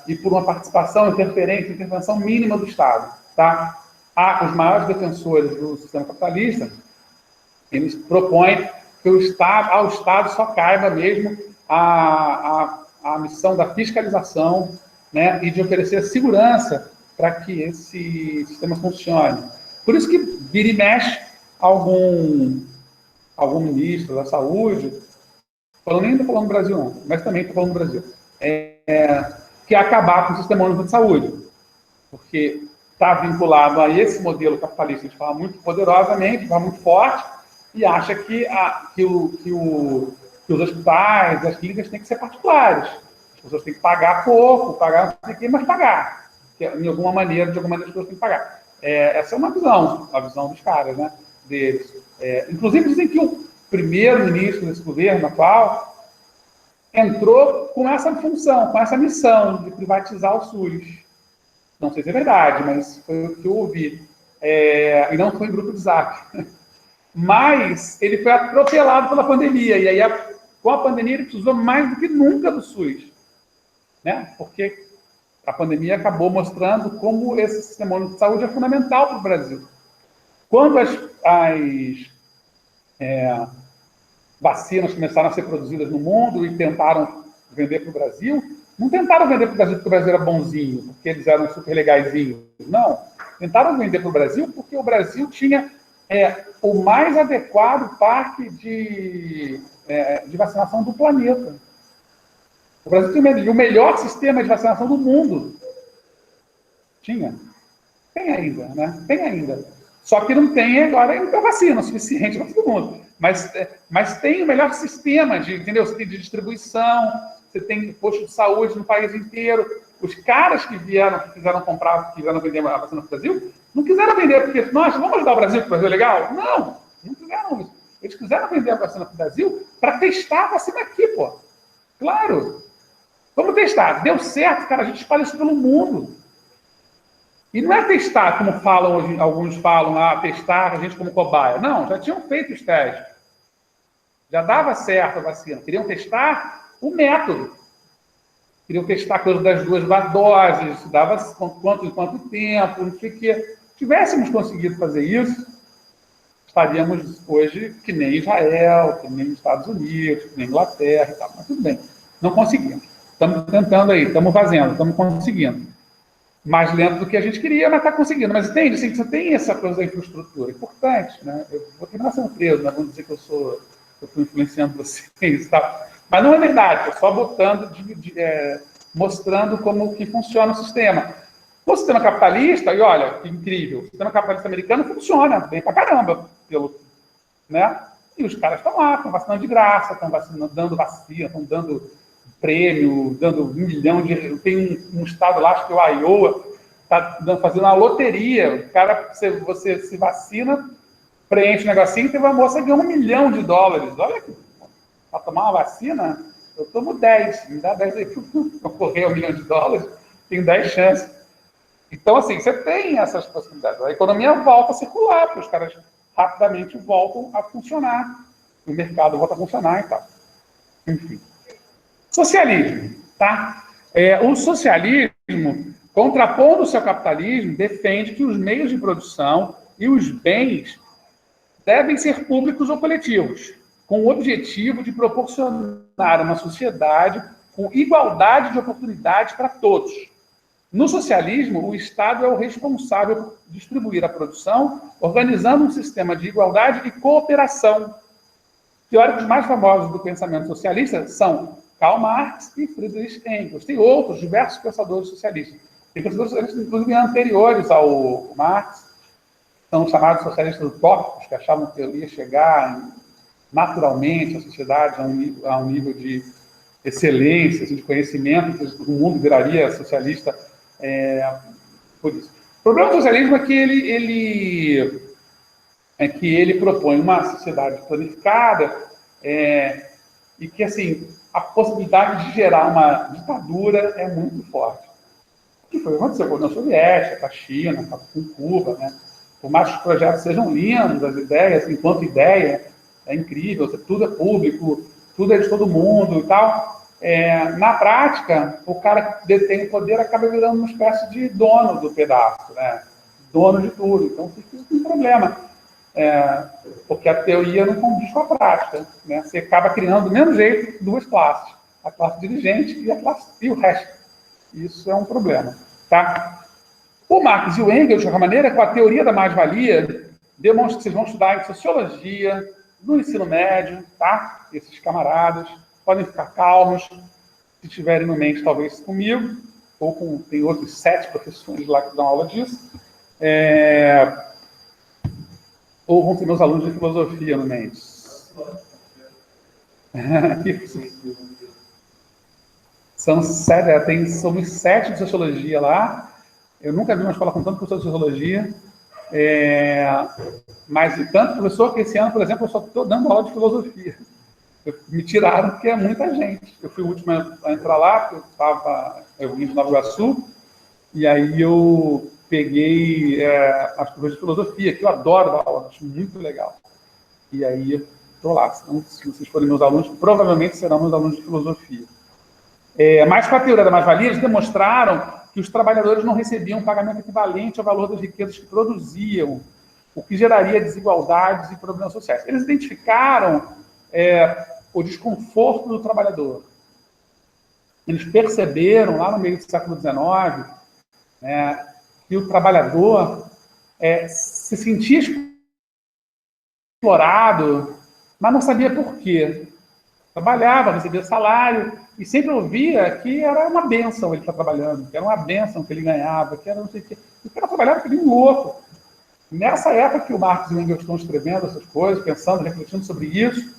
e por uma participação, intervenção mínima do Estado. Tá? Os maiores defensores do sistema capitalista, eles propõem que ao Estado só caiba mesmo a missão da fiscalização, né, e de oferecer segurança para que esse sistema funcione. Por isso que vira e mexe algum ministro da saúde, nem estou falando do Brasil não, mas também estou falando do Brasil, que é acabar com o Sistema Único de Saúde, porque está vinculado a esse modelo capitalista de forma muito poderosamente, de forma muito forte, e acha que os hospitais, as clínicas têm que ser particulares. As pessoas têm que pagar pouco, pagar não sei o quê, mas pagar. De alguma maneira, as pessoas têm que pagar. Essa é uma visão, a visão dos caras, né, deles. Inclusive, dizem que o primeiro-ministro desse governo atual entrou com essa função, com essa missão de privatizar o SUS. Não sei se é verdade, mas foi o que eu ouvi. E não foi em grupo de Zap. Mas ele foi atropelado pela pandemia. E aí, com a pandemia, ele precisou mais do que nunca do SUS. Né? Porque a pandemia acabou mostrando como esse sistema único de saúde é fundamental para o Brasil. Quando as vacinas começaram a ser produzidas no mundo e tentaram vender para o Brasil, não tentaram vender para o Brasil porque o Brasil era bonzinho, porque eles eram super legaizinhos. Não. Tentaram vender para o Brasil porque o Brasil tinha o mais adequado parque de vacinação do planeta. O Brasil tinha o melhor sistema de vacinação do mundo. Tinha. Tem ainda, né? Tem ainda. Só que não tem agora vacina suficiente para todo mundo. Mas tem o melhor sistema entendeu? Você tem de distribuição, você tem posto de saúde no país inteiro. Os caras que quiseram vender a vacina para o Brasil, não quiseram vender porque nós vamos ajudar o Brasil, porque o Brasil é legal. Não quiseram isso. Eles quiseram vender a vacina para o Brasil para testar a vacina aqui, pô. Claro. Vamos testar. Deu certo, cara, a gente espalha isso pelo mundo. E não é testar, como falam hoje, alguns falam, testar a gente como cobaia. Não, já tinham feito os testes. Já dava certo a vacina. Queriam testar o método. Queriam testar a coisa das 2 doses, dava quanto tempo, não sei o quê. Se tivéssemos conseguido fazer isso, estaríamos hoje que nem Israel, que nem Estados Unidos, que nem Inglaterra e tal. Mas tudo bem, não conseguimos. Estamos tentando aí, estamos fazendo, estamos conseguindo. Mais lento do que a gente queria, mas está conseguindo. Mas entende, assim, você tem essa coisa da infraestrutura, importante, né? Eu vou terminar sendo preso, né? Vamos dizer que eu estou influenciando vocês e tal. Mas não é verdade, estou só botando, mostrando como que funciona o sistema. O sistema capitalista, e olha, que incrível, o sistema capitalista americano funciona bem pra caramba, né? E os caras estão lá, estão vacinando de graça, estão dando vacina, estão dando prêmio, dando 1 milhão de... Tem um estado lá, acho que é o Iowa, está fazendo uma loteria. O cara, você se vacina, preenche o negocinho e teve uma moça que ganhou $1 milhão. Olha, para tomar uma vacina, eu tomo 10. Me dá 10 aí para concorrer a $1 milhão. Tenho 10 chances. Então, assim, você tem essas possibilidades. A economia volta a circular, porque os caras rapidamente voltam a funcionar. O mercado volta a funcionar e tal. Enfim. Socialismo, tá? O socialismo, contrapondo-se ao capitalismo, defende que os meios de produção e os bens devem ser públicos ou coletivos, com o objetivo de proporcionar uma sociedade com igualdade de oportunidades para todos. No socialismo, o Estado é o responsável por distribuir a produção, organizando um sistema de igualdade e cooperação. Teóricos mais famosos do pensamento socialista são Karl Marx e Friedrich Engels. Tem outros, diversos pensadores socialistas. Tem pensadores socialistas, inclusive, anteriores ao Marx, são chamados socialistas utópicos, que achavam que ia chegar naturalmente a sociedade a um nível de excelência, de conhecimento, que o mundo viraria socialista por isso. O problema do socialismo é que ele propõe uma sociedade planificada e que, assim, a possibilidade de gerar uma ditadura é muito forte. O que foi o que aconteceu com a União Soviética, com a China, com Cuba, né? Por mais que os projetos sejam lindos, as ideias, enquanto ideia, é incrível, tudo é público, tudo é de todo mundo e tal. Na prática, o cara que detém o poder acaba virando uma espécie de dono do pedaço, né? Dono de tudo. Então, fica um problema. Porque a teoria não condiz com a prática, né? Você acaba criando, do mesmo jeito, duas classes. A classe dirigente e o resto. Isso é um problema. Tá? O Marx e o Engels, de alguma maneira, com a teoria da mais-valia, demonstram que vocês vão estudar em sociologia, no ensino médio, tá? Esses camaradas podem ficar calmos, se tiverem no mente, talvez comigo, ou tem outros 7 professores lá que dão aula disso, ou vão ter meus alunos de filosofia no mente. São 7, somos 7 de sociologia lá. Eu nunca vi uma escola com tanto professor de sociologia. Mas tanto professor que esse ano, por exemplo, eu só estou dando aula de filosofia. Me tiraram porque é muita gente. Eu fui o último a entrar lá, porque eu vim de Nova Iguaçu, e aí eu peguei as turmas de filosofia, que eu adoro dar aula, acho muito legal. E aí estou lá. Então, se vocês forem meus alunos, provavelmente serão meus alunos de filosofia. Mas com a teoria da mais-valia, eles demonstraram que os trabalhadores não recebiam um pagamento equivalente ao valor das riquezas que produziam, o que geraria desigualdades e problemas sociais. Eles identificaram o desconforto do trabalhador. Eles perceberam, lá no meio do século XIX, que o trabalhador se sentia explorado, mas não sabia por quê. Trabalhava, recebia salário, e sempre ouvia que era uma bênção ele estar trabalhando, que era uma bênção que ele ganhava, que era não sei o quê. O cara trabalhava que nem um louco. Nessa época que o Marx e o Engels estão escrevendo essas coisas, pensando, refletindo sobre isso,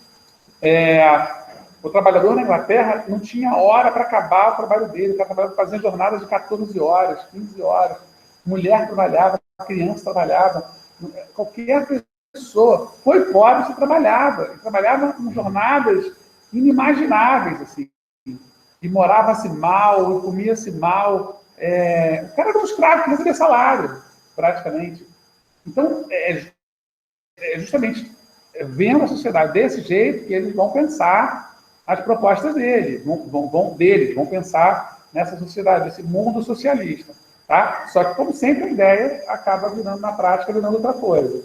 o trabalhador na Inglaterra não tinha hora para acabar o trabalho dele. O cara trabalhava fazendo jornadas de 14 horas, 15 horas. Mulher trabalhava, criança trabalhava. Qualquer pessoa foi pobre se trabalhava. E trabalhava com jornadas inimagináveis, assim. E morava-se mal, e comia-se mal. O cara era um escravo que recebia salário, praticamente. Então, justamente vendo a sociedade desse jeito que eles vão pensar as propostas deles, vão pensar nessa sociedade, nesse mundo socialista. Tá? Só que, como sempre, a ideia acaba virando, na prática, virando outra coisa.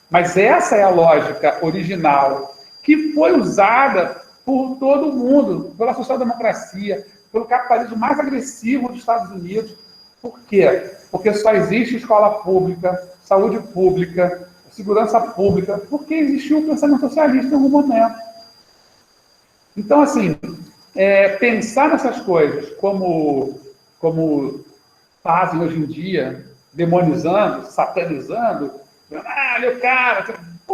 Mas essa é a lógica original que foi usada por todo mundo, pela social-democracia, pelo capitalismo mais agressivo dos Estados Unidos. Por quê? Porque só existe escola pública, saúde pública, segurança pública, porque existiu o pensamento socialista em algum momento. Então, assim, pensar nessas coisas como fazem hoje em dia, demonizando, satanizando, olha o cara,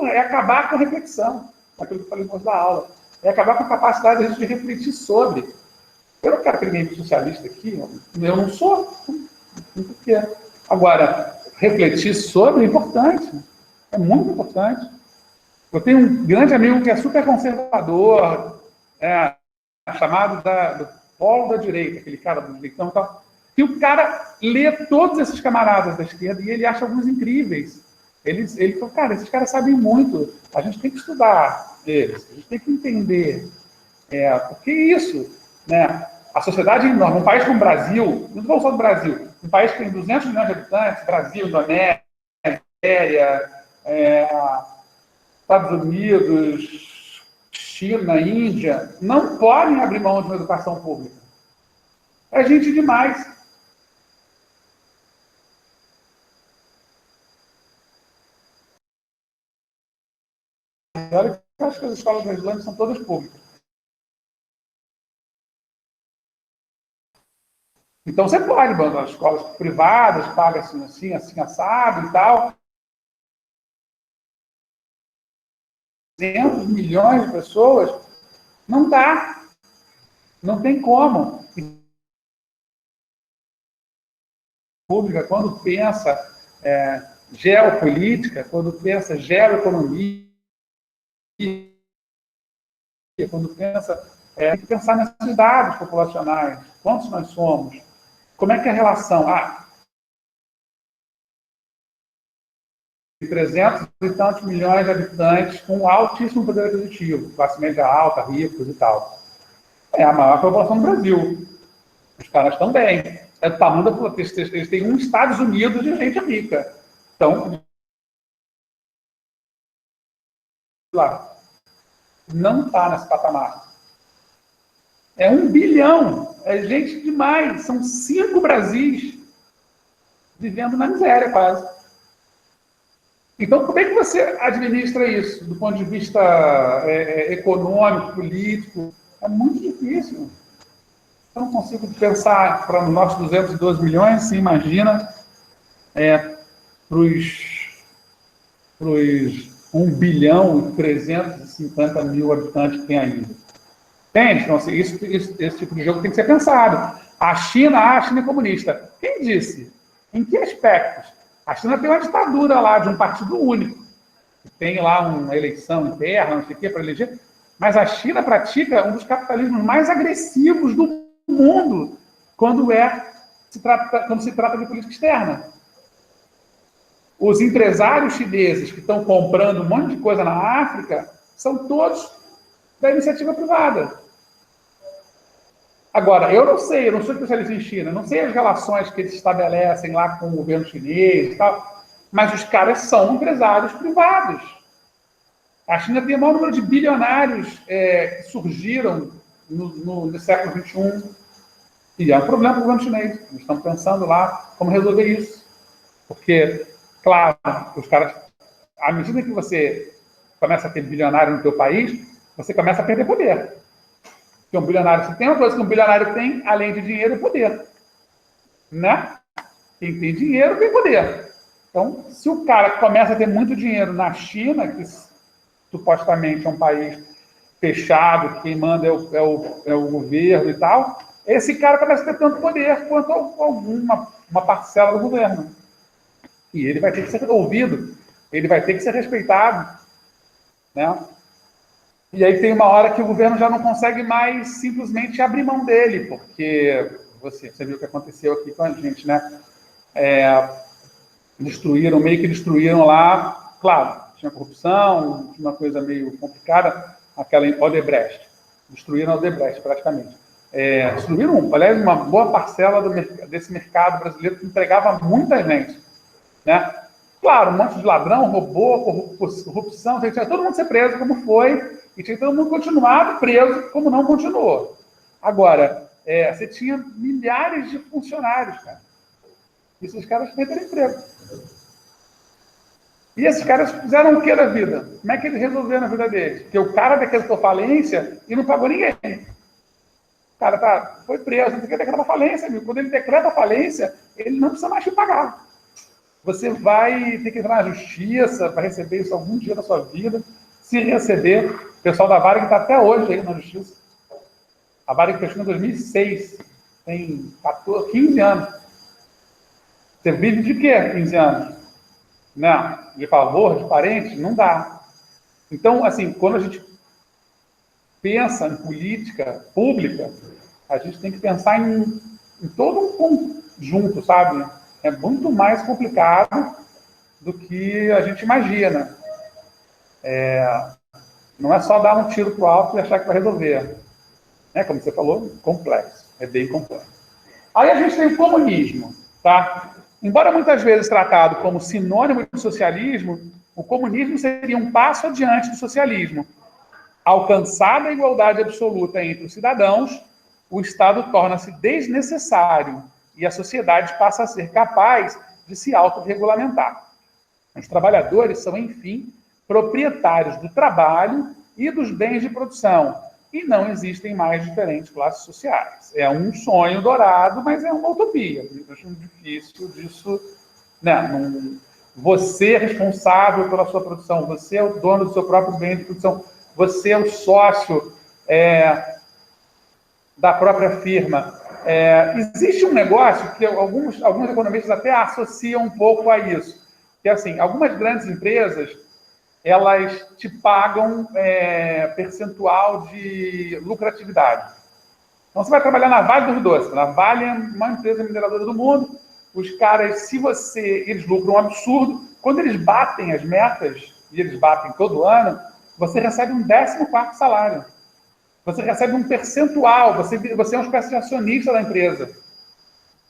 é acabar com a reflexão, aquilo que eu falei no começo da aula, é acabar com a capacidade de a gente refletir sobre. Eu não quero que ninguém seja socialista aqui, eu não sou, por quê? Agora, refletir sobre é importante, é muito importante. Eu tenho um grande amigo que é super conservador, chamado do polo da direita, aquele cara do direitão e tal, e o cara lê todos esses camaradas da esquerda e ele acha alguns incríveis. Ele falou, cara, esses caras sabem muito, a gente tem que estudar eles, a gente tem que entender. Porque isso, né? A sociedade é enorme. Um país como o Brasil, não vou só do Brasil, um país que tem 200 milhões de habitantes, Brasil, Indonésia, Nigéria, Estados Unidos, China, Índia, não podem abrir mão de uma educação pública. É gente demais. Olha que eu acho que as escolas brasileiras são todas públicas. Então você pode mandar as escolas privadas, paga assim, assado e tal. 200 milhões de pessoas, não dá. Não tem como. Pública, quando pensa geopolítica, quando pensa geoeconomia, quando pensa, tem que pensar nesses dados populacionais, quantos nós somos, como é que é a relação? 300 e tantos milhões de habitantes com altíssimo poder aquisitivo, classe média alta, ricos e tal. É a maior população do Brasil. Os caras estão bem. É o tamanho da população. Eles têm um Estados Unidos de gente rica. Então, lá, não está nesse patamar. É 1 bilhão. É gente demais. São 5 Brasis vivendo na miséria, quase. Então, como é que você administra isso do ponto de vista econômico, político? É muito difícil. Eu não consigo pensar para os nossos 212 milhões, se imagina para os 1 bilhão e 350 mil habitantes que tem ainda. Entende? Então, assim, esse tipo de jogo tem que ser pensado. A China é comunista. Quem disse? Em que aspectos? A China tem uma ditadura lá de um partido único. Tem lá uma eleição interna, não sei o quê, para eleger. Mas a China pratica um dos capitalismos mais agressivos do mundo quando se trata de política externa. Os empresários chineses que estão comprando um monte de coisa na África são todos da iniciativa privada. Agora, eu não sou especialista em China, não sei as relações que eles estabelecem lá com o governo chinês e tal, mas os caras são empresários privados. A China tem o maior número de bilionários que surgiram no século XXI, e é um problema para o governo chinês. Eles estão pensando lá como resolver isso. Porque, claro, os caras, à medida que você começa a ter bilionário no teu país, você começa a perder poder. Porque um bilionário, se tem uma coisa que um bilionário tem, além de dinheiro, é poder. Né? Quem tem dinheiro tem poder. Então, se o cara começa a ter muito dinheiro na China, que supostamente é um país fechado, quem manda é o governo e tal, esse cara começa a ter tanto poder quanto uma parcela do governo. E ele vai ter que ser ouvido, ele vai ter que ser respeitado. Né? E aí tem uma hora que o governo já não consegue mais simplesmente abrir mão dele, porque você viu o que aconteceu aqui com a gente, né? Meio que destruíram lá, claro, tinha corrupção, uma coisa meio complicada, aquela em Odebrecht. Destruíram a Odebrecht, praticamente. Destruíram, aliás, uma boa parcela desse mercado brasileiro que empregava muita gente. Né? Claro, um monte de ladrão, roubou, corrupção, tinha todo mundo ser preso como foi, e tinha todo mundo continuado preso como não continuou. Agora, você tinha milhares de funcionários, cara. E esses caras perderam emprego. E esses caras fizeram o que da vida? Como é que eles resolveram a vida deles? Porque o cara decretou falência e não pagou ninguém. O cara foi preso, não tem que decretar falência, amigo. Quando ele decreta falência, ele não precisa mais te pagar. Você vai ter que entrar na justiça, vai receber isso algum dia da sua vida. Se receber, o pessoal da Varig está até hoje aí na justiça. A Varig fechou em 2006, tem 15 anos. Você vive de quê, 15 anos? Não, de favor, de parente? Não dá. Então, assim, quando a gente pensa em política pública, a gente tem que pensar em todo um conjunto, sabe? É muito mais complicado do que a gente imagina. Não é só dar um tiro pro alto e achar que vai resolver. Como você falou, complexo. É bem complexo. Aí a gente tem o comunismo, tá? Embora muitas vezes tratado como sinônimo de socialismo, o comunismo seria um passo adiante do socialismo. Alcançada a igualdade absoluta entre os cidadãos, o Estado torna-se desnecessário e a sociedade passa a ser capaz de se autorregulamentar. Os trabalhadores são, enfim, proprietários do trabalho e dos bens de produção, e não existem mais diferentes classes sociais. É um sonho dourado, mas é uma utopia. Eu acho difícil disso, né? Você é responsável pela sua produção, você é o dono do seu próprio bem de produção, você é o sócio da própria firma. Existe um negócio que alguns economistas até associam um pouco a isso, que é assim, algumas grandes empresas, elas te pagam percentual de lucratividade. Então, você vai trabalhar na Vale do Rio Doce. A Vale é uma empresa mineradora do mundo. Os caras, eles lucram um absurdo. Quando eles batem as metas, e eles batem todo ano, você recebe um 14º salário. Você recebe um percentual, você é uma espécie de acionista da empresa.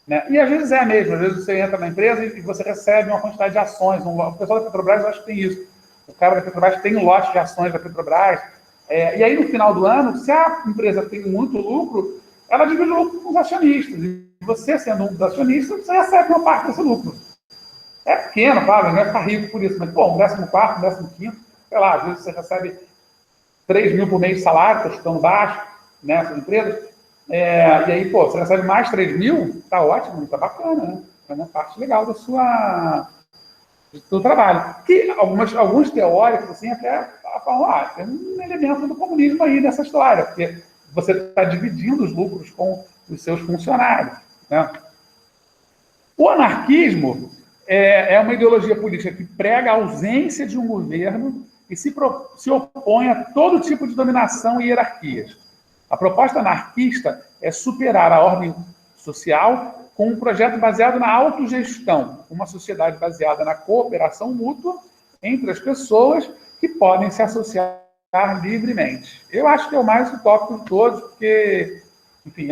Né? E às vezes é mesmo, às vezes você entra na empresa e você recebe uma quantidade de ações. O pessoal da Petrobras, eu acho que tem isso. O cara da Petrobras tem um lote de ações da Petrobras. E aí, no final do ano, se a empresa tem muito lucro, ela divide o lucro com os acionistas. E você, sendo um dos acionistas, você recebe uma parte desse lucro. É pequeno, claro, não vai ficar rico por isso, mas, pô, um 14º, um 15º, sei lá, às vezes você recebe 3 mil por mês de salário, está chutando baixo, nessas empresas, e aí, pô, você recebe mais 3 mil, tá ótimo, tá bacana, né? É uma parte legal do trabalho. Que alguns teóricos, assim, até falam, tem um elemento do comunismo aí nessa história, porque você está dividindo os lucros com os seus funcionários, né? O anarquismo é uma ideologia política que prega a ausência de um governo e se opõe a todo tipo de dominação e hierarquias. A proposta anarquista é superar a ordem social com um projeto baseado na autogestão, uma sociedade baseada na cooperação mútua entre as pessoas que podem se associar livremente. Eu acho que é o mais utópico de todos, porque, enfim,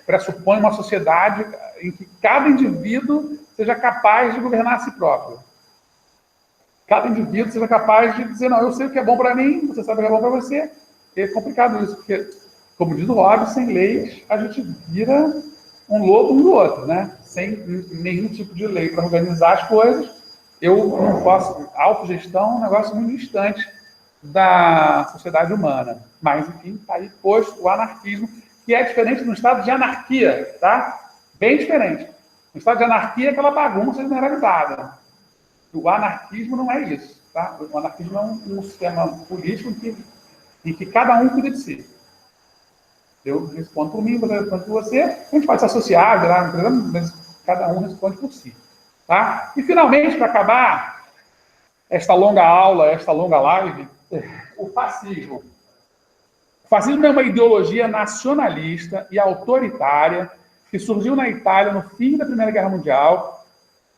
pressupõe uma sociedade em que cada indivíduo seja capaz de governar a si próprio. Cada indivíduo seja capaz de dizer, não, eu sei o que é bom para mim, você sabe o que é bom para você. É complicado isso, porque, como diz o Hobbes, sem leis, a gente vira um lobo um do outro, né? Sem nenhum tipo de lei para organizar as coisas. Eu não posso... Autogestão é um negócio muito distante da sociedade humana. Mas, enfim, está aí posto o anarquismo, que é diferente do estado de anarquia, tá? Bem diferente. O estado de anarquia é aquela bagunça generalizada. O anarquismo não é isso, tá? O anarquismo é um sistema político em que cada um cuida de si. Eu respondo por mim, você responde por você. A gente pode se associar, virar uma empresa, mas cada um responde por si. Tá? E, finalmente, para acabar esta longa aula, esta longa live, o fascismo. O fascismo é uma ideologia nacionalista e autoritária que surgiu na Itália no fim da Primeira Guerra Mundial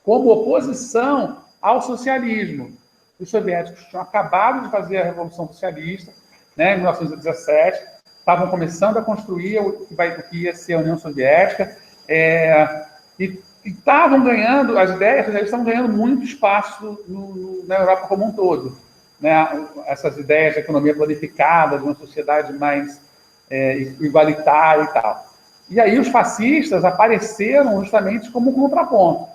como oposição ao socialismo. Os soviéticos tinham acabado de fazer a Revolução Socialista, né, em 1917, estavam começando a construir o que ia ser a União Soviética, e estavam ganhando, as ideias estavam ganhando muito espaço na Europa como um todo. Né? Essas ideias de economia planificada, de uma sociedade mais igualitária e tal. E aí os fascistas apareceram justamente como um contraponto,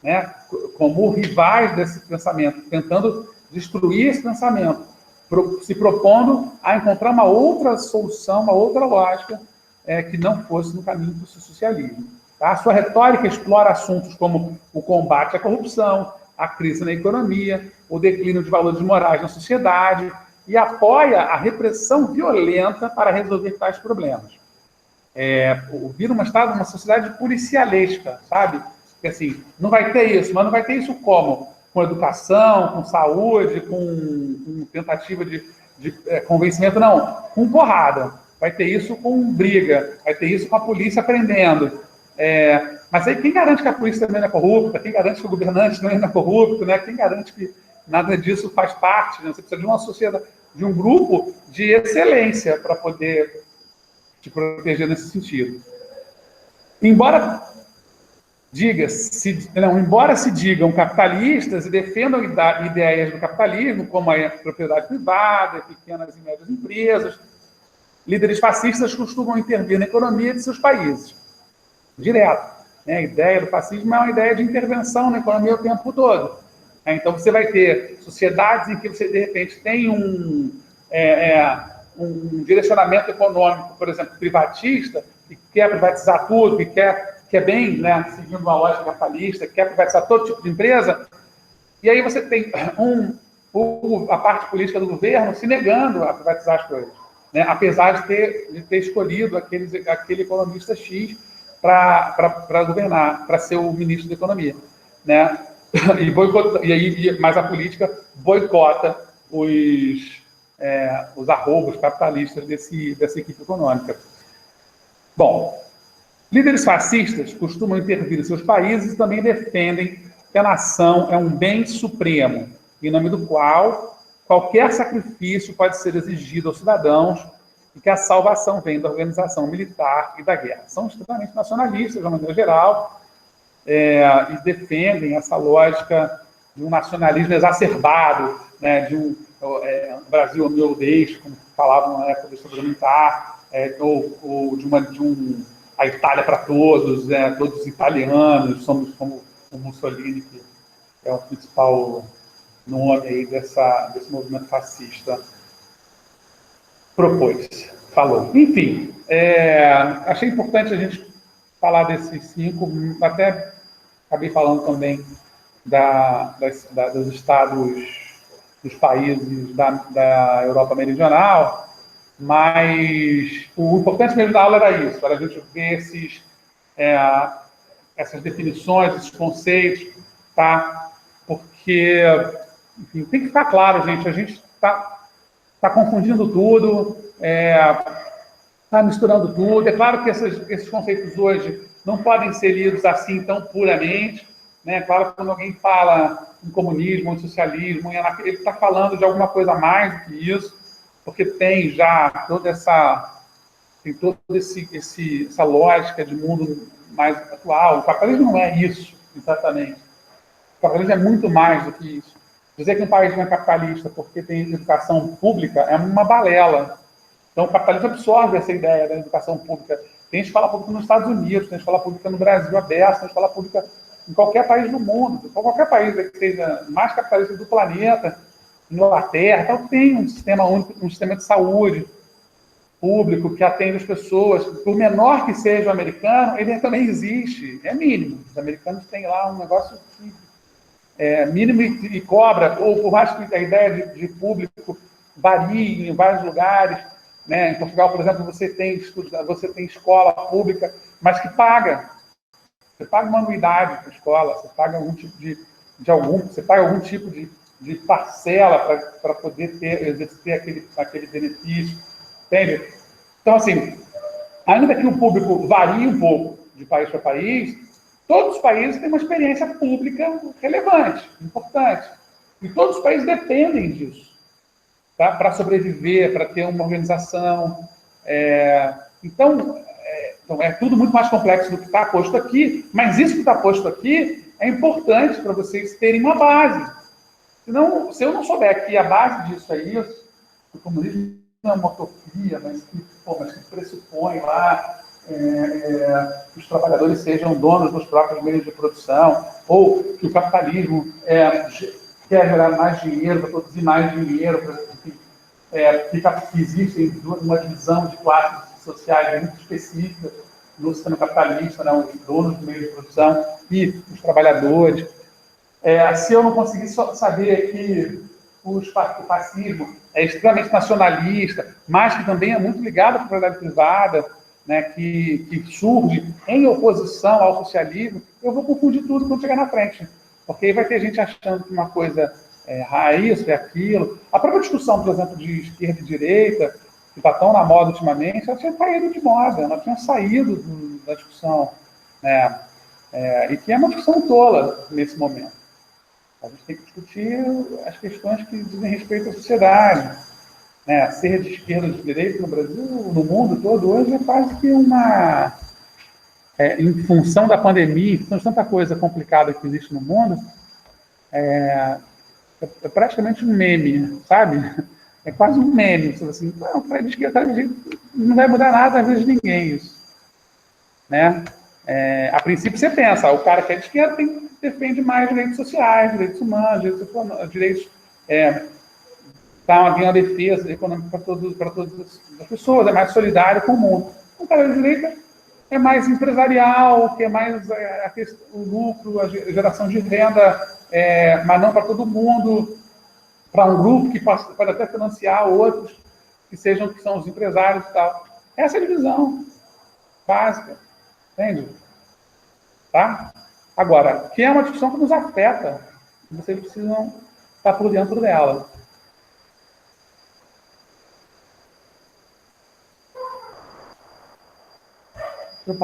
né? Como rivais desse pensamento, tentando destruir esse pensamento, se propondo a encontrar uma outra solução, uma outra lógica que não fosse no caminho do socialismo. Tá? A sua retórica explora assuntos como o combate à corrupção, a crise na economia, o declínio de valores morais na sociedade e apoia a repressão violenta para resolver tais problemas. Vira uma sociedade policialesca, sabe? Porque, assim, não vai ter isso, mas não vai ter isso como? Com educação, com saúde, com tentativa de convencimento, não, com porrada. Vai ter isso com briga, vai ter isso com a polícia prendendo. Mas aí quem garante que a polícia também não é corrupta? Quem garante que o governante também não é corrupto? Né? Quem garante que nada disso faz parte? Né? Você precisa de uma sociedade, de um grupo de excelência para poder te proteger nesse sentido. Embora se digam capitalistas e defendam ideias do capitalismo, como a propriedade privada, pequenas e médias empresas, líderes fascistas costumam intervir na economia de seus países, direto. Né? A ideia do fascismo é uma ideia de intervenção na economia o tempo todo. Então, você vai ter sociedades em que você, de repente, tem um direcionamento econômico, por exemplo, privatista, que quer privatizar tudo, que quer bem, né, seguindo uma lógica capitalista, que quer privatizar todo tipo de empresa, e aí você tem a parte política do governo se negando a privatizar as coisas, né, apesar de ter escolhido aquele economista X para governar, para ser o ministro da Economia. Né? Mas a política boicota os arroubos capitalistas dessa equipe econômica. Bom, líderes fascistas costumam intervir em seus países e também defendem que a nação é um bem supremo, em nome do qual qualquer sacrifício pode ser exigido aos cidadãos e que a salvação vem da organização militar e da guerra. São extremamente nacionalistas, de uma maneira geral, e defendem essa lógica de um nacionalismo exacerbado, né, de um Brasil meu deixo, como falavam na época do Estado militar, ou a Itália para todos, todos italianos, somos como o Mussolini, que é o principal nome aí desse movimento fascista, falou. Enfim, achei importante a gente falar desses 5, até acabei falando também dos estados, dos países da Europa Meridional, mas o importante mesmo da aula era isso, para a gente ver essas definições, esses conceitos, tá? Porque, enfim, tem que ficar claro, gente, a gente está confundindo tudo, está misturando tudo. É claro que esses conceitos hoje não podem ser lidos assim tão puramente, né? Claro que quando alguém fala em comunismo, em socialismo, ele está falando de alguma coisa a mais do que isso, porque tem já toda essa lógica de mundo mais atual. O capitalismo não é isso, exatamente. O capitalismo é muito mais do que isso. Dizer que um país não é capitalista porque tem educação pública é uma balela. Então, o capitalismo absorve essa ideia da educação pública. Tem escola pública nos Estados Unidos, tem escola pública no Brasil aberta, tem escola pública em qualquer país do mundo. Qualquer país que seja mais capitalista do planeta, Inglaterra, então tem um sistema único, um sistema de saúde público que atende as pessoas. Por menor que seja o americano, ele também existe. É mínimo. Os americanos têm lá um negócio que mínimo e cobra, ou por mais que a ideia de público varie em vários lugares, né? Em Portugal, por exemplo, você tem escola pública, mas que paga. Você paga uma anuidade para a escola, você paga algum tipo você paga algum tipo de parcela para poder exercer aquele benefício, entende? Então, assim, ainda que o público varie um pouco de país para país, todos os países têm uma experiência pública relevante, importante. E todos os países dependem disso, tá? Para sobreviver, para ter uma organização. Então, é tudo muito mais complexo do que está posto aqui, mas isso que está posto aqui é importante para vocês terem uma base. Senão, se eu não souber que a base disso é isso, o comunismo não é uma utopia, mas que pressupõe lá que os trabalhadores sejam donos dos próprios meios de produção, ou que o capitalismo quer gerar mais dinheiro para produzir mais dinheiro, que existe uma divisão de classes sociais muito específica no sistema capitalista, né, os donos do meio de produção e os trabalhadores. Se eu não conseguir saber que o fascismo é extremamente nacionalista, mas que também é muito ligado à propriedade privada, né, que surge em oposição ao socialismo, eu vou confundir tudo quando chegar na frente. Porque aí vai ter gente achando que uma coisa raiz é aquilo. A própria discussão, por exemplo, de esquerda e direita, que está tão na moda ultimamente, ela tinha caído de moda, ela tinha saído da discussão, né, e que é uma discussão tola nesse momento. A gente tem que discutir as questões que dizem respeito à sociedade. Né? Ser de esquerda ou de direita no Brasil, no mundo todo, hoje é quase que uma... em função da pandemia, em função de tanta coisa complicada que existe no mundo, é praticamente um meme, sabe? É quase um meme. Você fala assim, não, cara de esquerda, não vai mudar nada na vida de ninguém isso. Né? A princípio você pensa, o cara que é de esquerda defende mais direitos sociais, direitos humanos, direitos havia uma defesa econômica para todas as pessoas, é mais solidário com o mundo. O cara da direita é mais empresarial, que é mais o lucro, a geração de renda, mas não para todo mundo, para um grupo que pode até financiar outros que são os empresários e tal. Essa é a divisão básica, entende? Tá? Agora, que é uma discussão que nos afeta, vocês precisam estar por dentro dela.